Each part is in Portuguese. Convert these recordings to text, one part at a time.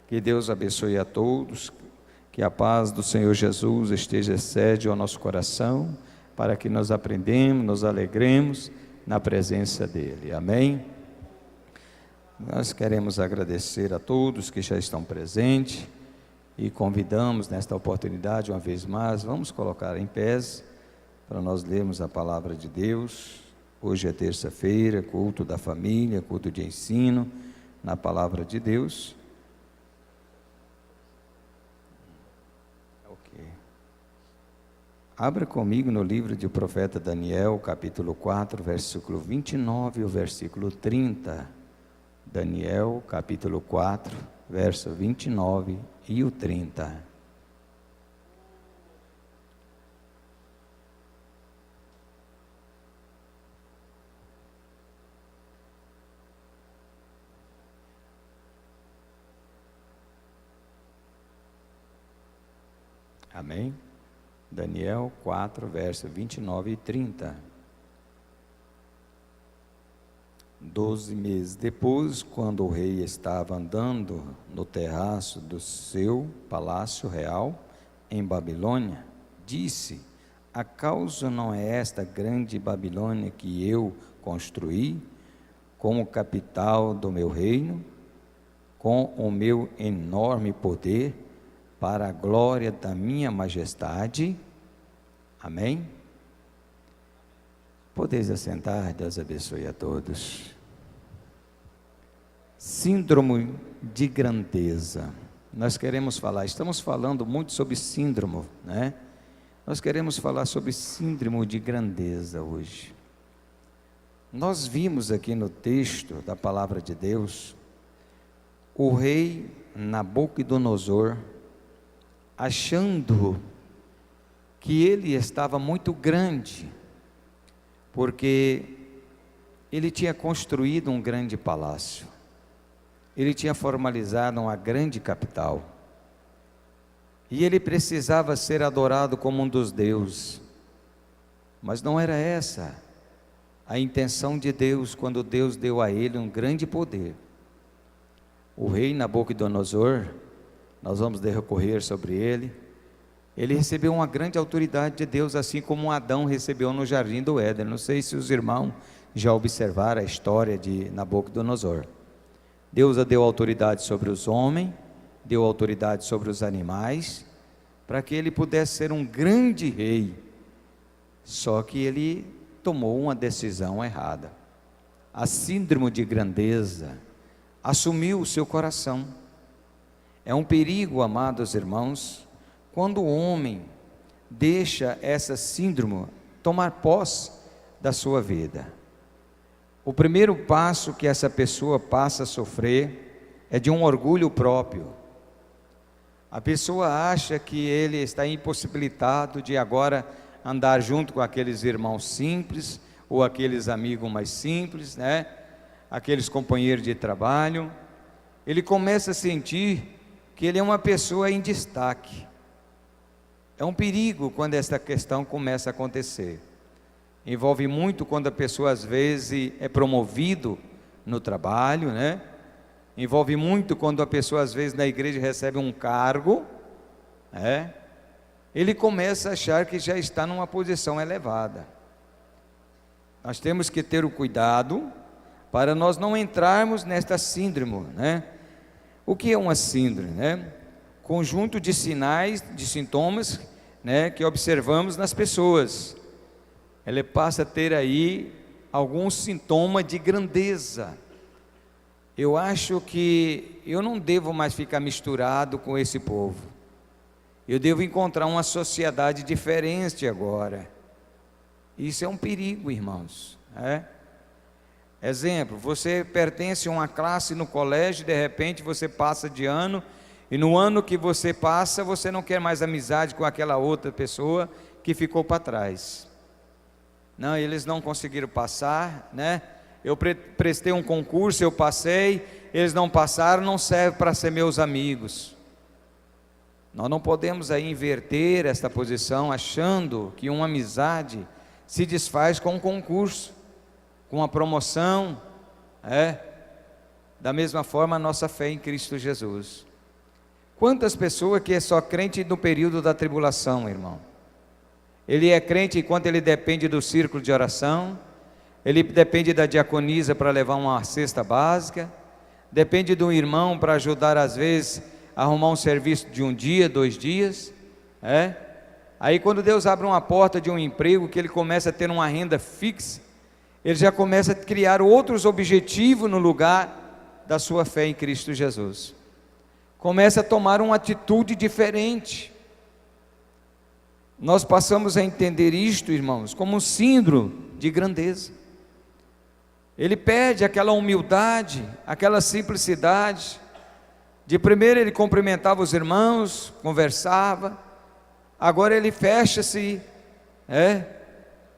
Que Deus abençoe a todos, que a paz do Senhor Jesus esteja sede ao nosso coração, para que nós aprendemos, nos alegremos na presença dEle. Amém? Nós queremos agradecer a todos que já estão presentes e convidamos nesta oportunidade, uma vez mais, vamos colocar em pés para nós lermos a palavra de Deus. Hoje é terça-feira, culto da família, culto de ensino na palavra de Deus. Abra comigo no livro do profeta Daniel, capítulo 4, versículo 29 e o versículo 30. Daniel, capítulo 4, verso 29 e o 30. Amém? Daniel 4, verso 29 e 30. 12 meses depois, quando o rei estava andando no terraço do seu palácio real em Babilônia, disse: a causa não é esta grande Babilônia que eu construí como capital do meu reino, com o meu enorme poder, para a glória da minha majestade? Amém? Podeis assentar, Deus abençoe a todos. Síndrome de grandeza. Nós queremos falar, estamos falando muito sobre síndrome, né? Nós queremos falar sobre síndrome de grandeza hoje. Nós vimos aqui no texto da palavra de Deus, o rei Nabucodonosor, achando que ele estava muito grande, porque ele tinha construído um grande palácio, ele tinha formalizado uma grande capital, e ele precisava ser adorado como um dos deuses, mas não era essa a intenção de Deus, quando Deus deu a ele um grande poder. O rei Nabucodonosor, nós vamos recorrer sobre ele recebeu uma grande autoridade de Deus, assim como Adão recebeu no jardim do Éden. Não sei se os irmãos já observaram a história de Nabucodonosor. Deus deu autoridade sobre os homens, deu autoridade sobre os animais, para que ele pudesse ser um grande rei, só que ele tomou uma decisão errada. A síndrome de grandeza assumiu o seu coração. É um perigo, amados irmãos, quando o homem deixa essa síndrome tomar posse da sua vida. O primeiro passo que essa pessoa passa a sofrer é de um orgulho próprio. A pessoa acha que ele está impossibilitado de agora andar junto com aqueles irmãos simples, ou aqueles amigos mais simples, né? Aqueles companheiros de trabalho. Ele começa a sentir que ele é uma pessoa em destaque. É um perigo quando essa questão começa a acontecer. Envolve muito quando a pessoa às vezes é promovido no trabalho, né? Envolve muito quando a pessoa às vezes na igreja recebe um cargo, né? Ele começa a achar que já está numa posição elevada. Nós temos que ter o cuidado para nós não entrarmos nesta síndrome, né? O que é uma síndrome, né? Conjunto de sinais, de sintomas, né, que observamos nas pessoas. Ela passa a ter aí algum sintoma de grandeza. Eu acho que eu não devo mais ficar misturado com esse povo. Eu devo encontrar uma sociedade diferente agora. Isso é um perigo, irmãos, né? Exemplo, você pertence a uma classe no colégio, de repente você passa de ano, e no ano que você passa, você não quer mais amizade com aquela outra pessoa que ficou para trás. Não, eles não conseguiram passar, né? Eu prestei um concurso, eu passei, eles não passaram, não serve para ser meus amigos. Nós não podemos aí inverter esta posição, achando que uma amizade se desfaz com um concurso, com uma promoção, Da mesma forma a nossa fé em Cristo Jesus. Quantas pessoas que é só crente no período da tribulação, irmão? Ele é crente enquanto ele depende do círculo de oração, ele depende da diaconisa para levar uma cesta básica, depende de um irmão para ajudar às vezes a arrumar um serviço de um dia, 2 dias, Aí quando Deus abre uma porta de um emprego, que ele começa a ter uma renda fixa, ele já começa a criar outros objetivos no lugar da sua fé em Cristo Jesus. Começa a tomar uma atitude diferente. Nós passamos a entender isto, irmãos, como um síndrome de grandeza. Ele perde aquela humildade, aquela simplicidade, de primeiro ele cumprimentava os irmãos, conversava, agora ele fecha-se,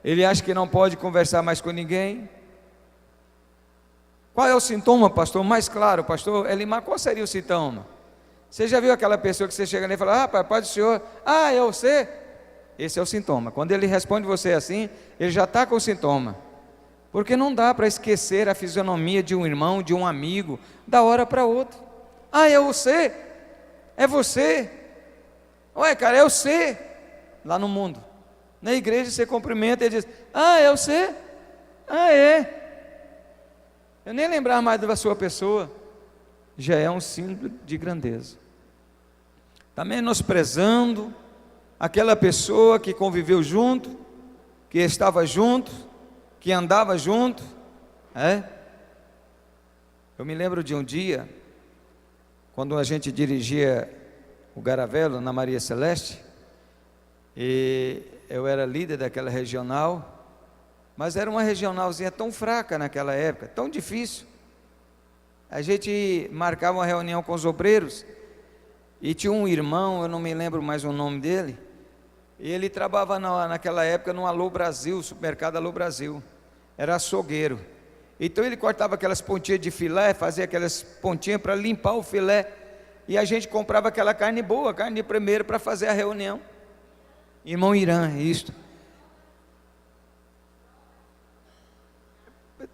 ele acha que não pode conversar mais com ninguém. Qual é o sintoma, pastor? Mais claro, pastor Elimar, qual seria o sintoma? Você já viu aquela pessoa que você chega nele e fala, paz do Senhor, é você? Esse é o sintoma. Quando ele responde você assim, ele já está com o sintoma. Porque não dá para esquecer a fisionomia de um irmão, de um amigo, da hora para outra. É você? É você? Ué, cara, é você? Lá no mundo. Na igreja você cumprimenta e diz, é você? É. Eu nem lembrar mais da sua pessoa. Já é um símbolo de grandeza. Está menosprezando aquela pessoa que conviveu junto, que estava junto, que andava junto. Eu me lembro de um dia, quando a gente dirigia o Garavelo na Maria Celeste, e eu era líder daquela regional, mas era uma regionalzinha tão fraca naquela época, tão difícil. A gente marcava uma reunião com os obreiros, e tinha um irmão, eu não me lembro mais o nome dele, e ele trabalhava naquela época no Alô Brasil, supermercado Alô Brasil, era açougueiro. Então ele cortava aquelas pontinhas de filé, fazia aquelas pontinhas para limpar o filé, e a gente comprava aquela carne boa, carne de primeiro, para fazer a reunião. Irmão Irã, isto.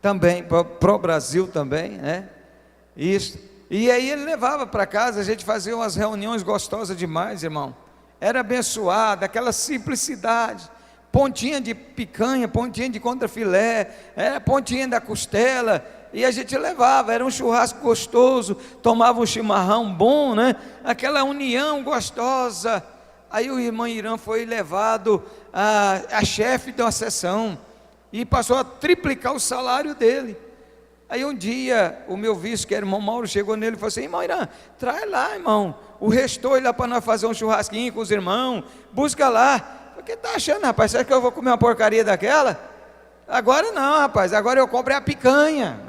Também, pro Brasil também, Isso. E aí ele levava para casa, a gente fazia umas reuniões gostosas demais, irmão. Era abençoado, aquela simplicidade. Pontinha de picanha, pontinha de contrafilé, pontinha da costela, e a gente levava, era um churrasco gostoso, tomava um chimarrão bom, aquela união gostosa. Aí o irmão Irã foi levado a chefe de uma sessão, e passou a triplicar o salário dele. Aí um dia, o meu vice, que era o irmão Mauro, chegou nele e falou assim, irmão Irã, traz lá, irmão, o restou lá para nós fazer um churrasquinho com os irmãos, busca lá. O que tá achando, rapaz? Você acha que eu vou comer uma porcaria daquela? Agora não, rapaz, agora eu compro a picanha,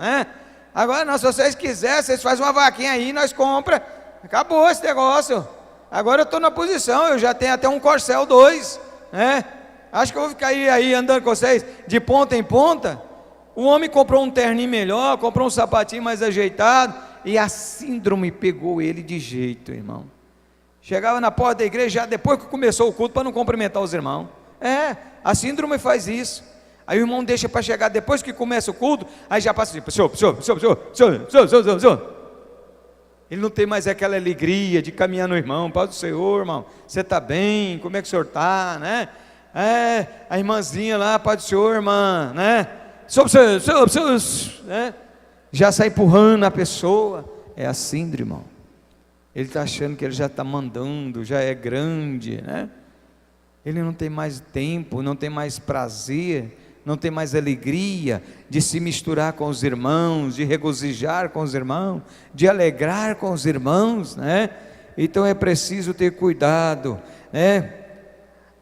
Agora não, se vocês quiserem, vocês fazem uma vaquinha aí, nós compra. Acabou esse negócio. Agora eu estou na posição, eu já tenho até um Corcel 2, Acho que eu vou ficar aí andando com vocês de ponta em ponta. O homem comprou um terninho melhor, comprou um sapatinho mais ajeitado, e a síndrome pegou ele de jeito, irmão. Chegava na porta da igreja, já depois que começou o culto, para não cumprimentar os irmãos. A síndrome faz isso. Aí o irmão deixa para chegar depois que começa o culto, aí já passa assim, senhor. Ele não tem mais aquela alegria de caminhar no irmão, paz do Senhor, irmão, você está bem, como é que o senhor está, a irmãzinha lá, paz do Senhor, irmã, já sai empurrando a pessoa. É a síndrome, irmão. Ele está achando que ele já está mandando, já é grande, Ele não tem mais tempo, não tem mais prazer, não tem mais alegria de se misturar com os irmãos, de regozijar com os irmãos, de alegrar com os irmãos, Então é preciso ter cuidado,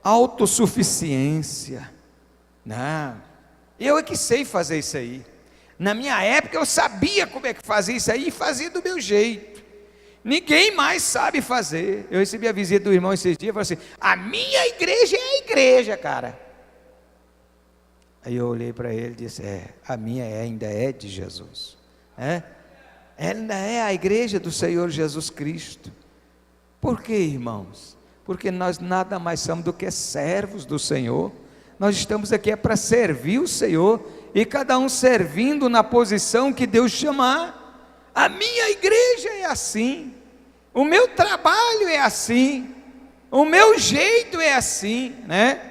Autossuficiência. Não. Eu é que sei fazer isso aí. Na minha época eu sabia como é que fazia isso aí e fazia do meu jeito. Ninguém mais sabe fazer. Eu recebi a visita do irmão esses dias e falei assim, a minha igreja é a igreja, cara. Aí eu olhei para ele e disse, a minha ainda é de Jesus. Ainda é a igreja do Senhor Jesus Cristo. Por quê, irmãos? Porque nós nada mais somos do que servos do Senhor. Nós estamos aqui para servir o Senhor, e cada um servindo na posição que Deus chamar. A minha igreja é assim. O meu trabalho é assim, o meu jeito é assim, né?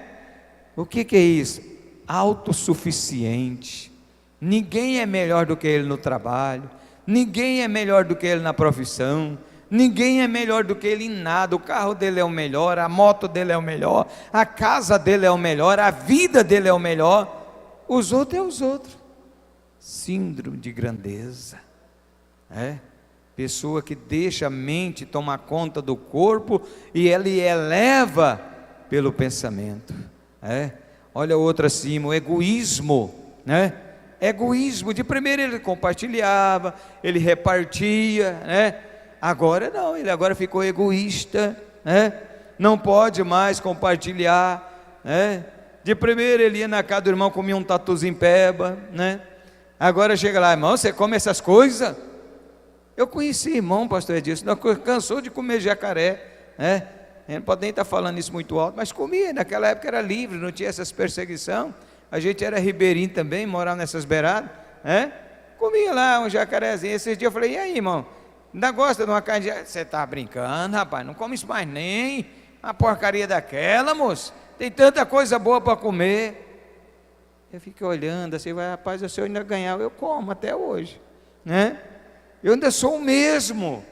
O que é isso? Autossuficiente. Ninguém é melhor do que ele no trabalho, ninguém é melhor do que ele na profissão, ninguém é melhor do que ele em nada. O carro dele é o melhor, a moto dele é o melhor, a casa dele é o melhor, a vida dele é o melhor. Os outros é os outros. Síndrome de grandeza, pessoa que deixa a mente tomar conta do corpo e ele eleva pelo pensamento. Olha outro acima, o egoísmo, egoísmo. De primeiro ele compartilhava, ele repartia, agora não, ele agora ficou egoísta, não pode mais compartilhar, De primeiro ele ia na casa do irmão, comia um tatuzinho peba, Agora chega lá, irmão, você come essas coisas? Eu conheci irmão, pastor Edilson, cansou de comer jacaré, Ele não pode nem estar falando isso muito alto, mas comia. Naquela época era livre, não tinha essas perseguição. A gente era ribeirinho também, morava nessas beiradas, comia lá um jacarezinho. Esses dias eu falei, e aí, irmão, ainda gosta de uma carne de... Você está brincando, rapaz, não come isso mais nem uma porcaria daquela, moço. Tem tanta coisa boa para comer. Eu fiquei olhando assim, rapaz, se eu ainda ganhar, eu como até hoje, Eu ainda sou o mesmo.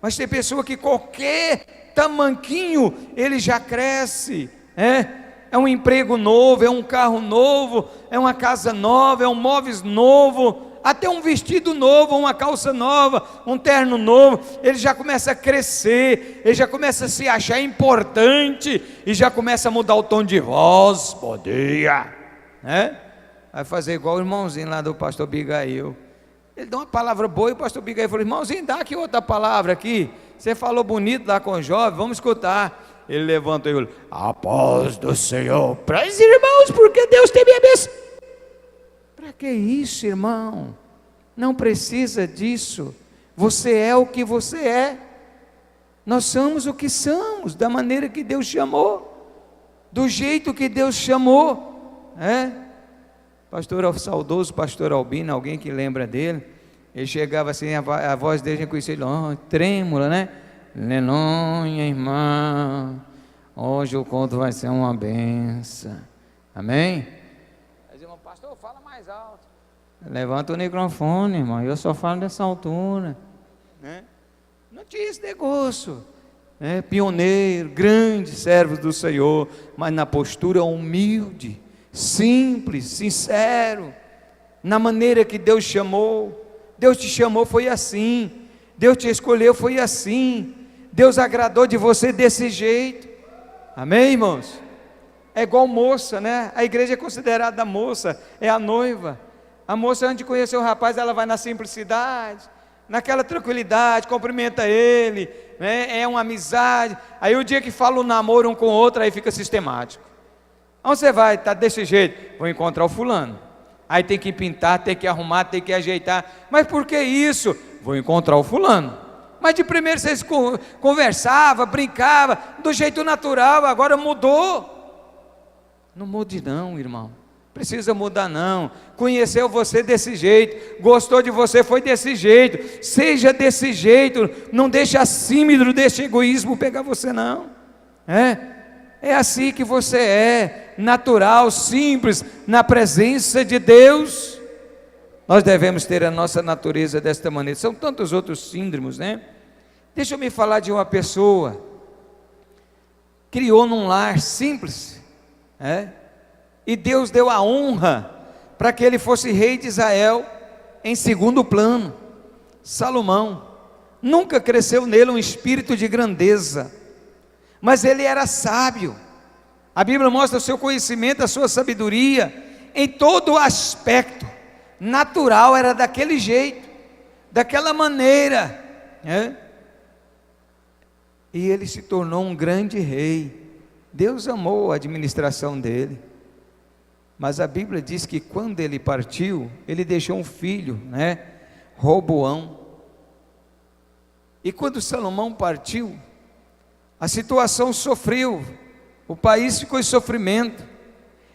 Mas tem pessoa que qualquer tamanquinho ele já cresce, é um emprego novo, é um carro novo, é uma casa nova, é um móveis novo, até um vestido novo, uma calça nova, um terno novo. Ele já começa a crescer, ele já começa a se achar importante e já começa a mudar o tom de voz. Bom dia, vai fazer igual o irmãozinho lá do pastor Bigail. Ele dá uma palavra boa e o pastor Bigail falou, irmãozinho, dá aqui outra palavra aqui, você falou bonito lá com o jovem, vamos escutar. Ele levantou e falou, a paz do Senhor para os irmãos, porque Deus tem me abençoado. Para que isso, irmão? Não precisa disso. Você é o que você é. Nós somos o que somos, da maneira que Deus chamou, do jeito que Deus chamou, saudoso pastor Albino, alguém que lembra dele, ele chegava assim, a voz dele já conhecia ele, trêmula, Aleluia, irmão, hoje o conto vai ser uma benção, amém? Mas irmão, pastor, fala mais alto. Levanta o microfone, irmão, eu só falo dessa altura, Não tinha esse negócio, pioneiro, grande servo do Senhor, mas na postura humilde, simples, sincero, na maneira que Deus chamou. Deus te chamou, foi assim. Deus te escolheu, foi assim. Deus agradou de você desse jeito, amém, irmãos? É igual moça, A igreja é considerada a moça, é a noiva. A moça, antes de conhecer o rapaz, ela vai na simplicidade, naquela tranquilidade, cumprimenta ele, é uma amizade. Aí o dia que fala o namoro um com o outro, aí fica sistemático. Onde você vai? Está desse jeito, vou encontrar o fulano. Aí tem que pintar, tem que arrumar, tem que ajeitar. Mas por que isso? Vou encontrar o fulano. Mas de primeiro vocês conversavam, brincavam, do jeito natural, agora mudou. Não mude não, irmão. Precisa mudar não. Conheceu você desse jeito, gostou de você, foi desse jeito. Seja desse jeito, não deixe a síndrome desse egoísmo pegar você não. É assim que você é, natural, simples, na presença de Deus. Nós devemos ter a nossa natureza desta maneira. São tantos outros síndromes, Deixa eu me falar de uma pessoa, criou num lar simples, e Deus deu a honra para que ele fosse rei de Israel em segundo plano. Salomão. Nunca cresceu nele um espírito de grandeza, mas ele era sábio. A Bíblia mostra o seu conhecimento, a sua sabedoria, em todo o aspecto. Natural, era daquele jeito, daquela maneira, E ele se tornou um grande rei. Deus amou a administração dele. Mas a Bíblia diz que quando ele partiu, ele deixou um filho, Roboão. E quando Salomão partiu, a situação sofreu, o país ficou em sofrimento,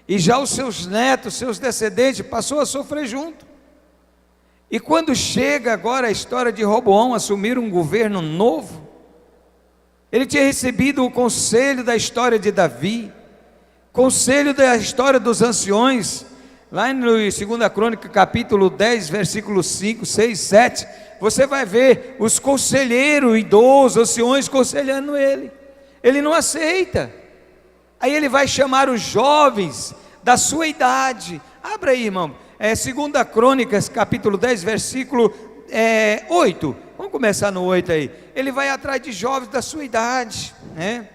e já os seus netos, seus descendentes, passou a sofrer junto. E quando chega agora a história de Roboão assumir um governo novo, ele tinha recebido o conselho da história de Davi, conselho da história dos anciões, lá no 2 Crônica, capítulo 10, versículos 5, 6, 7, você vai ver os conselheiros idosos, anciões, conselhando ele. Ele não aceita. Aí ele vai chamar os jovens da sua idade. Abra aí, irmão. 2 Crônicas, capítulo 10, versículo 8. Vamos começar no 8 aí. Ele vai atrás de jovens da sua idade, né?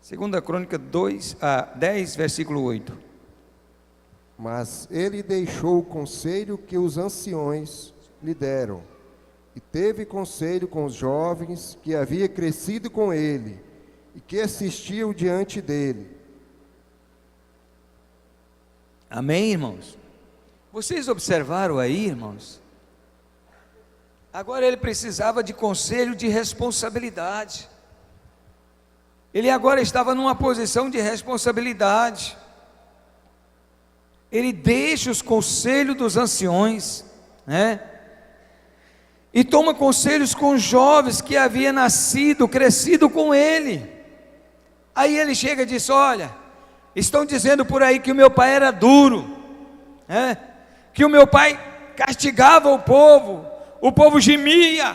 2 Crônica 10, versículo 8. Mas ele deixou o conselho que os anciões lhe deram, e teve conselho com os jovens que havia crescido com ele, e que assistiam diante dele. Amém, irmãos? Vocês observaram aí, irmãos? Agora ele precisava de conselho de responsabilidade. Ele agora estava numa posição de responsabilidade. Ele deixa os conselhos dos anciões, né? E toma conselhos com os jovens que havia nascido, crescido com ele. Aí ele chega e diz: olha, estão dizendo por aí que o meu pai era duro, né? Que o meu pai castigava o povo gemia.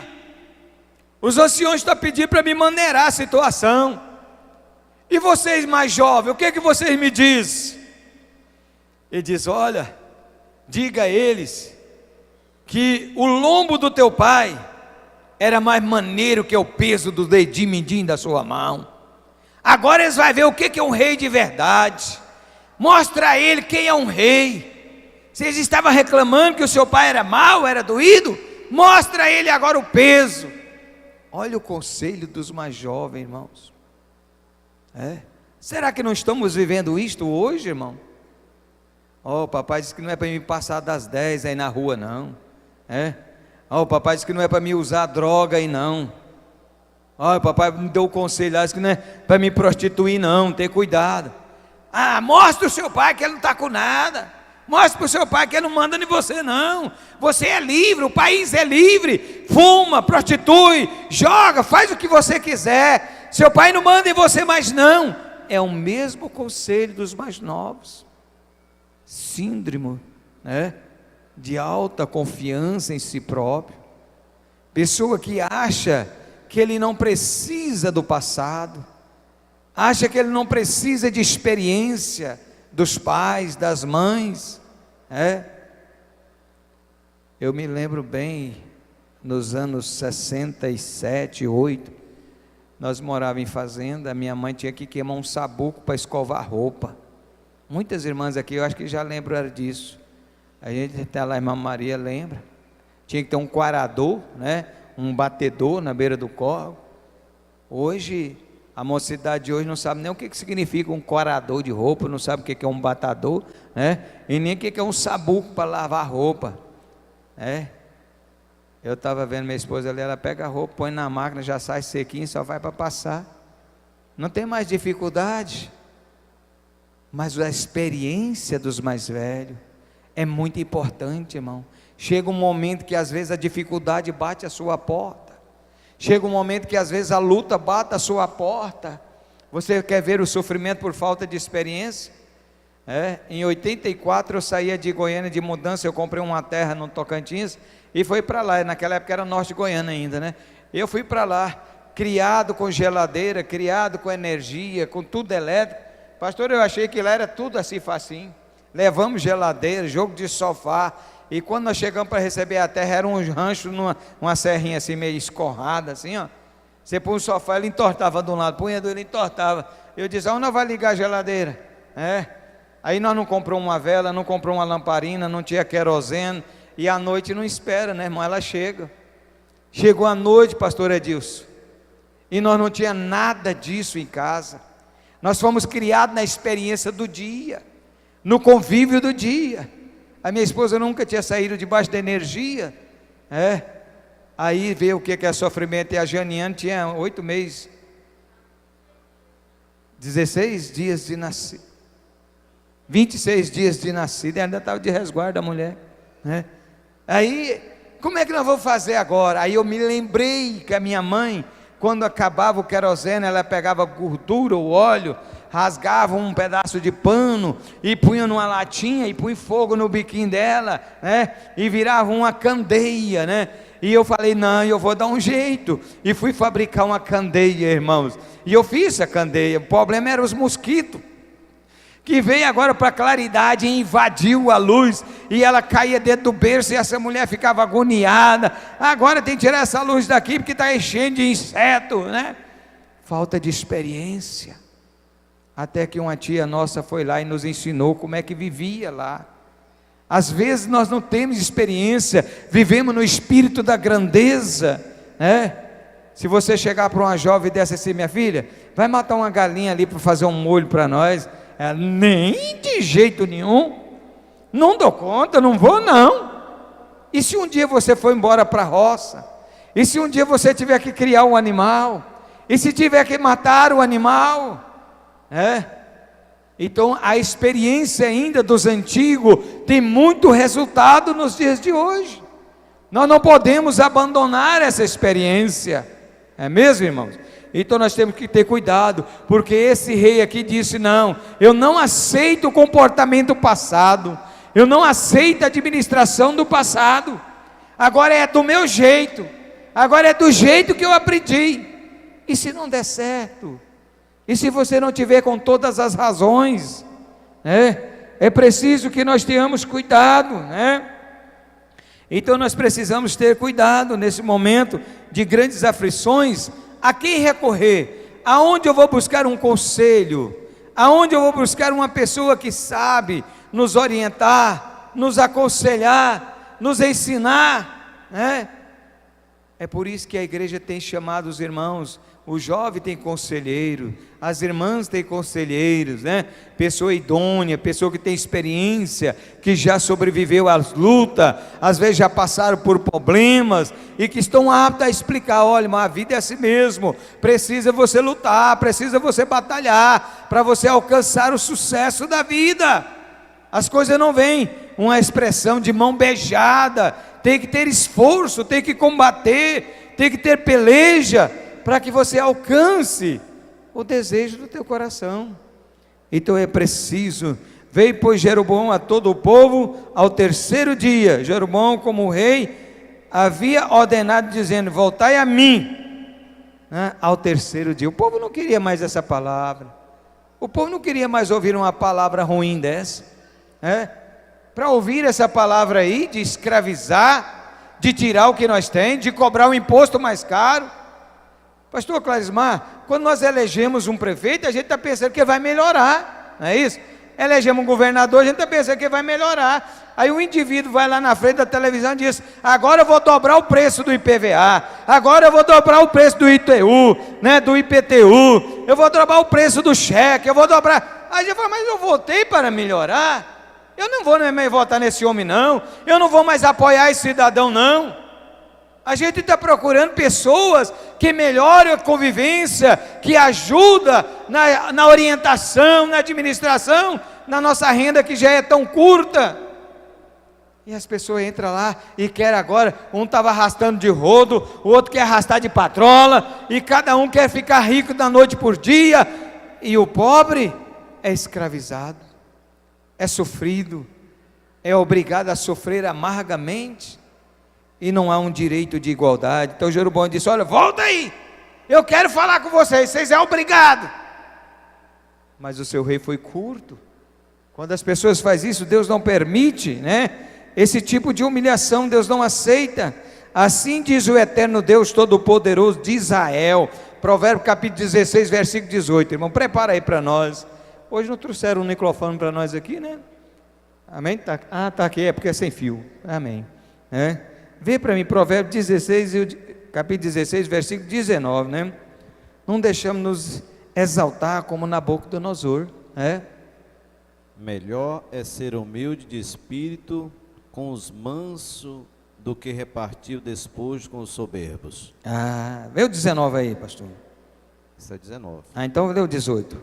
Os anciões estão pedindo para me maneirar a situação. E vocês mais jovens, o que vocês me dizem? Ele diz: olha, diga a eles que o lombo do teu pai era mais maneiro que o peso do dedinho mindinho da sua mão. Agora eles vão ver o que é um rei de verdade. Mostra a ele quem é um rei. Vocês estavam reclamando que o seu pai era mau, era doído? Mostra a ele agora o peso. Olha o conselho dos mais jovens, irmãos. Será que não estamos vivendo isto hoje, irmão? O papai disse que não é para me passar das 10 aí na rua, não. O papai disse que não é para me usar droga aí, não. O papai me deu o conselho lá, disse que não é para me prostituir, não. Ter cuidado. Mostra o seu pai que ele não está com nada. Mostra para o seu pai que ele não manda em você, não. Você é livre, o país é livre. Fuma, prostitui, joga, faz o que você quiser. Seu pai não manda em você mais, não. É o mesmo conselho dos mais novos. Síndrome, né, de alta confiança em si próprio. Pessoa que acha que ele não precisa do passado. Acha que ele não precisa de experiência dos pais, das mães. Eu me lembro bem, nos anos 67, 8, nós morávamos em fazenda, minha mãe tinha que queimar um sabuco para escovar roupa. Muitas irmãs aqui, eu acho que já lembram disso. A gente até lá, a irmã Maria lembra. Tinha que ter um quarador, né? Um batedor na beira do córrego. Hoje, a mocidade de hoje não sabe nem o que significa um quarador de roupa, não sabe o que é um batador, né? E nem o que é um sabuco para lavar roupa. Eu estava vendo minha esposa ali, ela pega a roupa, põe na máquina, já sai sequinho, só vai para passar. Não tem mais dificuldade. Mas a experiência dos mais velhos é muito importante, irmão. Chega um momento que às vezes a dificuldade bate a sua porta. Chega um momento que às vezes a luta bate a sua porta. Você quer ver o sofrimento por falta de experiência? Em 84 eu saía de Goiânia de mudança, eu comprei uma terra no Tocantins e fui para lá. Naquela época era norte de Goiânia ainda, né? Eu fui para lá, criado com geladeira, criado com energia, com tudo elétrico. Pastor, eu achei que lá era tudo assim facinho. Levamos geladeira, jogo de sofá. E quando nós chegamos para receber a terra, era um rancho, uma serrinha assim, meio escorrada, assim, ó. Você põe o sofá, ele entortava de um lado, punha do outro, ele entortava. Eu disse: onde nós vai ligar a geladeira? Aí nós não compramos uma vela, não compramos uma lamparina, não tinha querosene. E à noite não espera, né, irmão? Ela chega. Chegou a noite, pastor Edilson. E nós não tinha nada disso em casa. Nós fomos criados na experiência do dia, no convívio do dia. A minha esposa nunca tinha saído debaixo da energia. Aí veio o que é sofrimento. E a Janiane tinha 8 meses, 16 dias de nascer. 26 dias de nascida, ainda estava de resguardo a mulher, né? Aí, como é que nós vamos fazer agora? Aí eu me lembrei que a minha mãe, quando acabava o querosene, ela pegava a gordura, o óleo, rasgava um pedaço de pano e punha numa latinha e punha fogo no biquinho dela, né? E virava uma candeia, né? E eu falei, não, eu vou dar um jeito, e fui fabricar uma candeia, irmãos, e eu fiz a candeia. O problema era os mosquitos, que veio agora para a claridade e invadiu a luz, e ela caía dentro do berço, e essa mulher ficava agoniada. Agora tem que tirar essa luz daqui, porque está enchendo de inseto, né? Falta de experiência. Até que uma tia nossa foi lá e nos ensinou como é que vivia lá. Às vezes nós não temos experiência, vivemos no espírito da grandeza, né? Se você chegar para uma jovem dessa assim, minha filha, vai matar uma galinha ali para fazer um molho para nós, ela, nem de jeito nenhum, não dou conta, não vou não. E se um dia você for embora para a roça, e se um dia você tiver que criar um animal, e se tiver que matar o animal, então a experiência ainda dos antigos tem muito resultado nos dias de hoje. Nós não podemos abandonar essa experiência, é mesmo, irmãos? Então nós temos que ter cuidado, porque esse rei aqui disse, não, eu não aceito o comportamento passado, eu não aceito a administração do passado, agora é do meu jeito, agora é do jeito que eu aprendi. E se não der certo? E se você não tiver com todas as razões, né? É preciso que nós tenhamos cuidado, né? Então nós precisamos ter cuidado nesse momento de grandes aflições. A quem recorrer? Aonde eu vou buscar um conselho? Aonde eu vou buscar uma pessoa que sabe nos orientar, nos aconselhar, nos ensinar, né? É por isso que a igreja tem chamado os irmãos, o jovem tem conselheiro, as irmãs têm conselheiros, né? Pessoa idônea, pessoa que tem experiência, que já sobreviveu às lutas, às vezes já passaram por problemas, e que estão aptas a explicar, olha, mas a vida é assim mesmo, precisa você lutar, precisa você batalhar, para você alcançar o sucesso da vida. As coisas não vêm uma expressão de mão beijada, tem que ter esforço, tem que combater, tem que ter peleja, para que você alcance o desejo do teu coração. Então é preciso. Veio, pois, Jeroboão a todo o povo ao terceiro dia. Jeroboão, como rei, havia ordenado, dizendo, voltai a mim, né? Ao terceiro dia. O povo não queria mais essa palavra, o povo não queria mais ouvir uma palavra ruim dessa, para ouvir essa palavra aí, de escravizar, de tirar o que nós temos, de cobrar um imposto mais caro. Pastor Clarismar, quando nós elegemos um prefeito, a gente está pensando que vai melhorar, não é isso? Elegemos um governador, a gente está pensando que vai melhorar. Aí o indivíduo vai lá na frente da televisão e diz, agora eu vou dobrar o preço do IPVA, agora eu vou dobrar o preço do ITU, né, do IPTU, eu vou dobrar o preço do cheque, eu vou dobrar. Aí a gente fala, mas eu votei para melhorar, eu não vou mais votar nesse homem não, eu não vou mais apoiar esse cidadão não. A gente está procurando pessoas que melhoram a convivência, que ajudam na orientação, na administração, na nossa renda que já é tão curta. E as pessoas entram lá e querem agora, um estava arrastando de rodo, o outro quer arrastar de patrola, e cada um quer ficar rico da noite por dia, e o pobre é escravizado, é sofrido, é obrigado a sofrer amargamente, e não há um direito de igualdade. Então Jeroboão disse, olha, volta aí, eu quero falar com vocês, vocês é obrigado. Mas o seu rei foi curto. Quando as pessoas fazem isso, Deus não permite, né? Esse tipo de humilhação Deus não aceita. Assim diz o eterno Deus Todo-Poderoso de Israel. Provérbio capítulo 16, versículo 18. Irmão, prepara aí para nós. Hoje não trouxeram um microfone para nós aqui, né? Amém? Tá aqui, é porque é sem fio. Amém. Vê para mim, Provérbio 16, capítulo 16, versículo 19, né? Não deixamos nos exaltar como Nabucodonosor, né? Melhor é ser humilde de espírito com os mansos do que repartir o despojo com os soberbos. Vê o 19 aí, pastor. Isso é 19. Então lê o 18.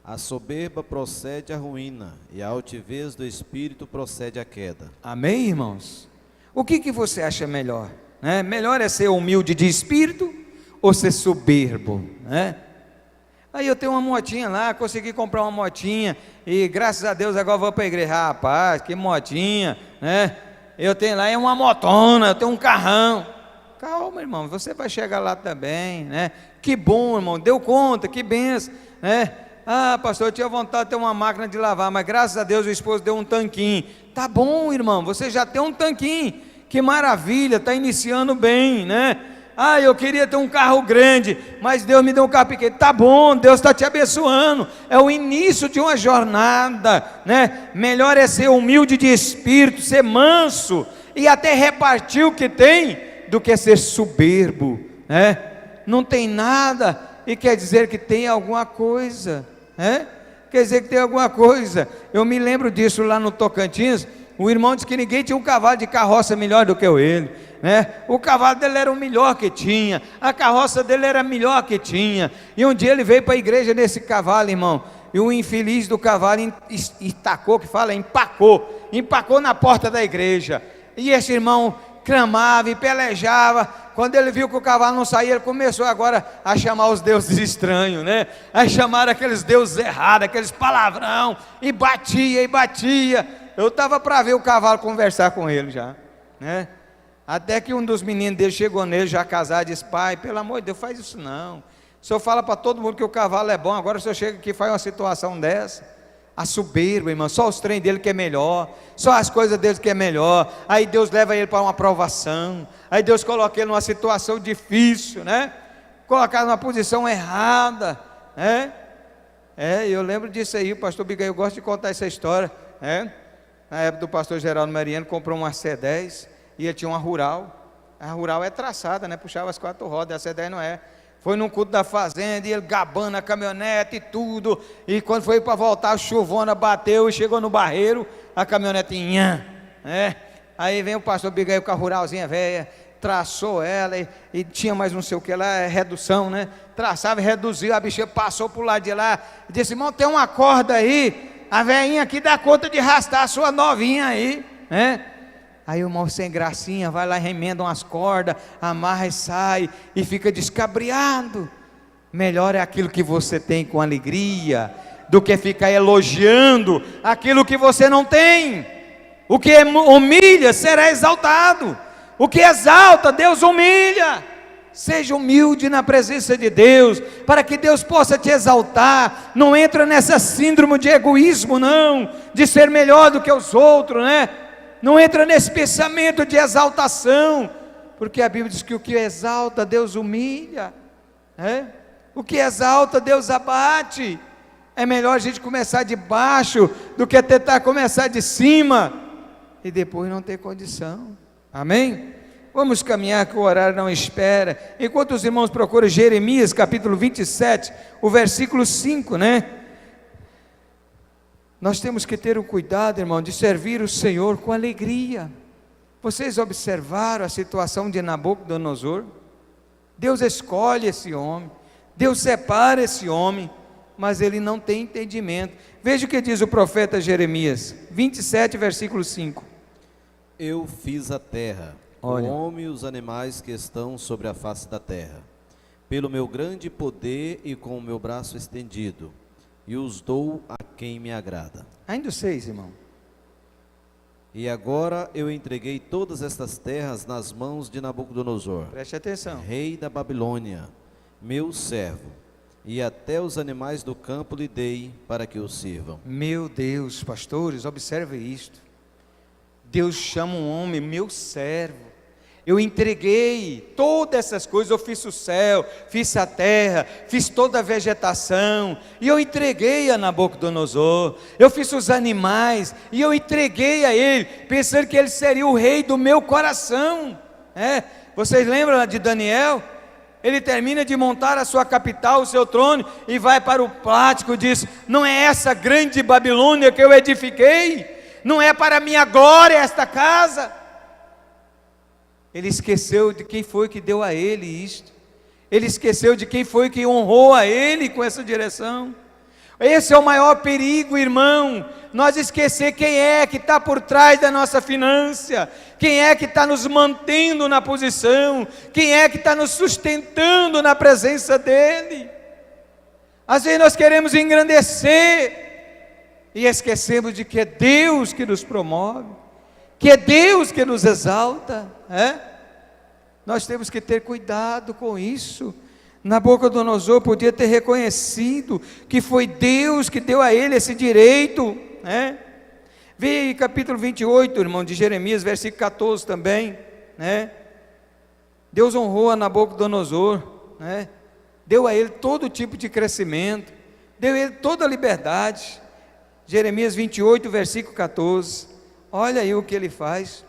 A soberba procede à ruína, e a altivez do espírito procede à queda. Amém, irmãos? O que você acha melhor? Né? Melhor é ser humilde de espírito ou ser soberbo? Né? Aí eu tenho uma motinha lá, consegui comprar uma motinha, e graças a Deus agora vou para a igreja. Rapaz, que motinha, né? Eu tenho lá uma motona, eu tenho um carrão. Calma, irmão, você vai chegar lá também, né? Que bom, irmão, deu conta, que benção, né? Ah, pastor, eu tinha vontade de ter uma máquina de lavar, mas graças a Deus o esposo deu um tanquinho. Tá bom, irmão, você já tem um tanquinho, que maravilha, está iniciando bem, né? Ah, eu queria ter um carro grande, mas Deus me deu um carro pequeno. Tá bom, Deus está te abençoando, é o início de uma jornada, né? Melhor é ser humilde de espírito, ser manso, e até repartir o que tem, do que ser soberbo, né? Não tem nada, e quer dizer que tem alguma coisa, né? Quer dizer que tem alguma coisa. Eu me lembro disso lá no Tocantins. O irmão disse que ninguém tinha um cavalo de carroça melhor do que ele, né? O cavalo dele era o melhor que tinha, a carroça dele era a melhor que tinha, e um dia ele veio para a igreja nesse cavalo, irmão, e o infeliz do cavalo empacou na porta da igreja, e esse irmão clamava e pelejava. Quando ele viu que o cavalo não saía, ele começou agora a chamar os deuses estranhos, né? A chamar aqueles deuses errados, aqueles palavrão, e batia. Eu estava para ver o cavalo conversar com ele já, né? Até que um dos meninos dele chegou nele, já casado, e disse: pai, pelo amor de Deus, faz isso não. O senhor fala para todo mundo que o cavalo é bom, agora o senhor chega aqui e faz uma situação dessa. A soberba, irmão, só os trem dele que é melhor, só as coisas dele que é melhor. Aí Deus leva ele para uma provação, aí Deus coloca ele numa situação difícil, né? Colocar numa posição errada, né? Eu lembro disso aí. O pastor Bigail gosta de contar essa história, né? Na época do pastor Geraldo Mariano, comprou uma C10, e ele tinha uma Rural. A Rural é traçada, né? Puxava as 4 rodas, a C10 não é. Foi num culto da fazenda, e ele gabando a caminhonete e tudo, e quando foi para voltar, a chuvona bateu, e chegou no barreiro, a caminhonete né? Aí vem o pastor Bigail com a Ruralzinha velha, traçou ela, e tinha mais não sei o que lá, redução, né? Traçava e reduziu, a bichinha passou para o lado de lá, e disse: irmão, tem uma corda aí, a velhinha aqui dá conta de arrastar a sua novinha aí, né? Aí o irmão sem gracinha vai lá, remenda umas cordas, amarra e sai, e fica descabriado. Melhor é aquilo que você tem com alegria, do que ficar elogiando aquilo que você não tem. O que humilha será exaltado, o que exalta, Deus humilha. Seja humilde na presença de Deus, para que Deus possa te exaltar. Não entra nessa síndrome de egoísmo não, de ser melhor do que os outros, né? Não entra nesse pensamento de exaltação, porque a Bíblia diz que o que exalta, Deus humilha, né? O que exalta, Deus abate. É melhor a gente começar de baixo, do que tentar começar de cima, e depois não ter condição. Amém? Vamos caminhar, que o horário não espera. Enquanto os irmãos procuram Jeremias capítulo 27, o versículo 5, né? Nós temos que ter o cuidado, irmão, de servir o Senhor com alegria. Vocês observaram a situação de Nabucodonosor? Deus escolhe esse homem, Deus separa esse homem, mas ele não tem entendimento. Veja o que diz o profeta Jeremias, 27, versículo 5. Eu fiz a terra, Olha. o homem e os animais que estão sobre a face da terra, pelo meu grande poder e com o meu braço estendido, e os dou a quem me agrada. Ainda 6, irmão. E agora eu entreguei todas estas terras nas mãos de Nabucodonosor, Preste atenção. rei da Babilônia, meu servo, e até os animais do campo lhe dei para que o sirvam. Meu Deus, pastores, observe isto. Deus chama um homem, meu servo. Eu entreguei todas essas coisas, eu fiz o céu, fiz a terra, fiz toda a vegetação, e eu entreguei a Nabucodonosor. Eu fiz os animais, e eu entreguei a ele, pensando que ele seria o rei do meu coração. Vocês lembram de Daniel? Ele termina de montar a sua capital, o seu trono, e vai para o pátio e diz: não é essa grande Babilônia que eu edifiquei? Não é para minha glória esta casa? Ele esqueceu de quem foi que deu a ele isto. Ele esqueceu de quem foi que honrou a ele com essa direção. Esse é o maior perigo, irmão, nós esquecer quem é que está por trás da nossa finança, quem é que está nos mantendo na posição, quem é que está nos sustentando na presença dEle. Às vezes nós queremos engrandecer e esquecemos de que é Deus que nos promove, que é Deus que nos exalta, Nós temos que ter cuidado com isso. Nabucodonosor podia ter reconhecido que foi Deus que deu a ele esse direito, Vê aí capítulo 28, irmão, de Jeremias, versículo 14 também, Deus honrou a Nabucodonosor, deu a ele todo tipo de crescimento, deu a ele toda a liberdade. Jeremias 28, versículo 14, olha aí o que ele faz.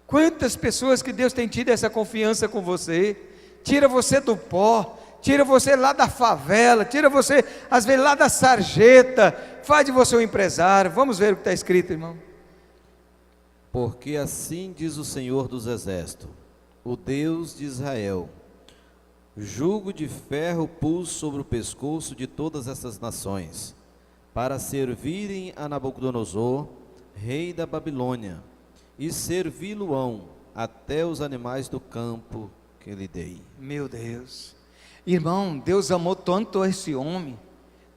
Quantas pessoas que Deus tem tido essa confiança com você, tira você do pó, tira você lá da favela, tira você às vezes lá da sarjeta, faz de você um empresário. Vamos ver o que está escrito, irmão. Porque assim diz o Senhor dos Exércitos, o Deus de Israel: jugo de ferro pus sobre o pescoço de todas essas nações, para servirem a Nabucodonosor, rei da Babilônia, e servi-lo-ão até os animais do campo que lhe dei. Meu Deus, irmão, Deus amou tanto esse homem,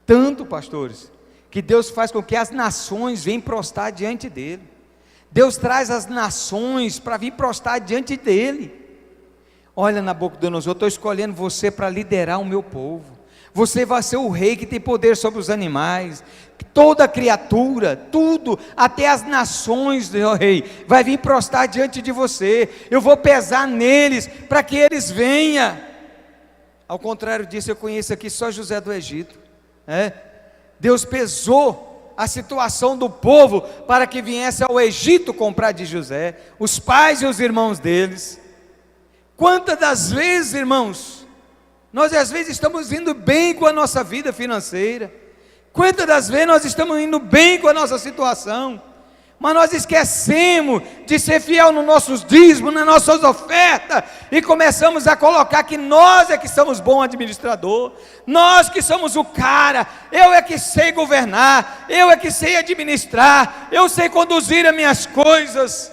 tanto, pastores, que Deus faz com que as nações venham prostrar diante dele. Deus traz as nações para vir prostrar diante dele. Olha, Nabucodonosor, eu estou escolhendo você para liderar o meu povo. Você vai ser o rei que tem poder sobre os animais, toda criatura, tudo, até as nações, meu rei, vai vir prostrar diante de você. Eu vou pesar neles para que eles venham. Ao contrário disso, eu conheço aqui só José do Egito, Deus pesou a situação do povo para que viesse ao Egito comprar de José, os pais e os irmãos deles. Quantas das vezes, irmãos, nós às vezes estamos indo bem com a nossa vida financeira, quantas das vezes nós estamos indo bem com a nossa situação, mas nós esquecemos de ser fiel nos nossos dízimos, nas nossas ofertas, e começamos a colocar que nós é que somos bom administrador, nós que somos o cara, eu é que sei governar, eu é que sei administrar, eu sei conduzir as minhas coisas.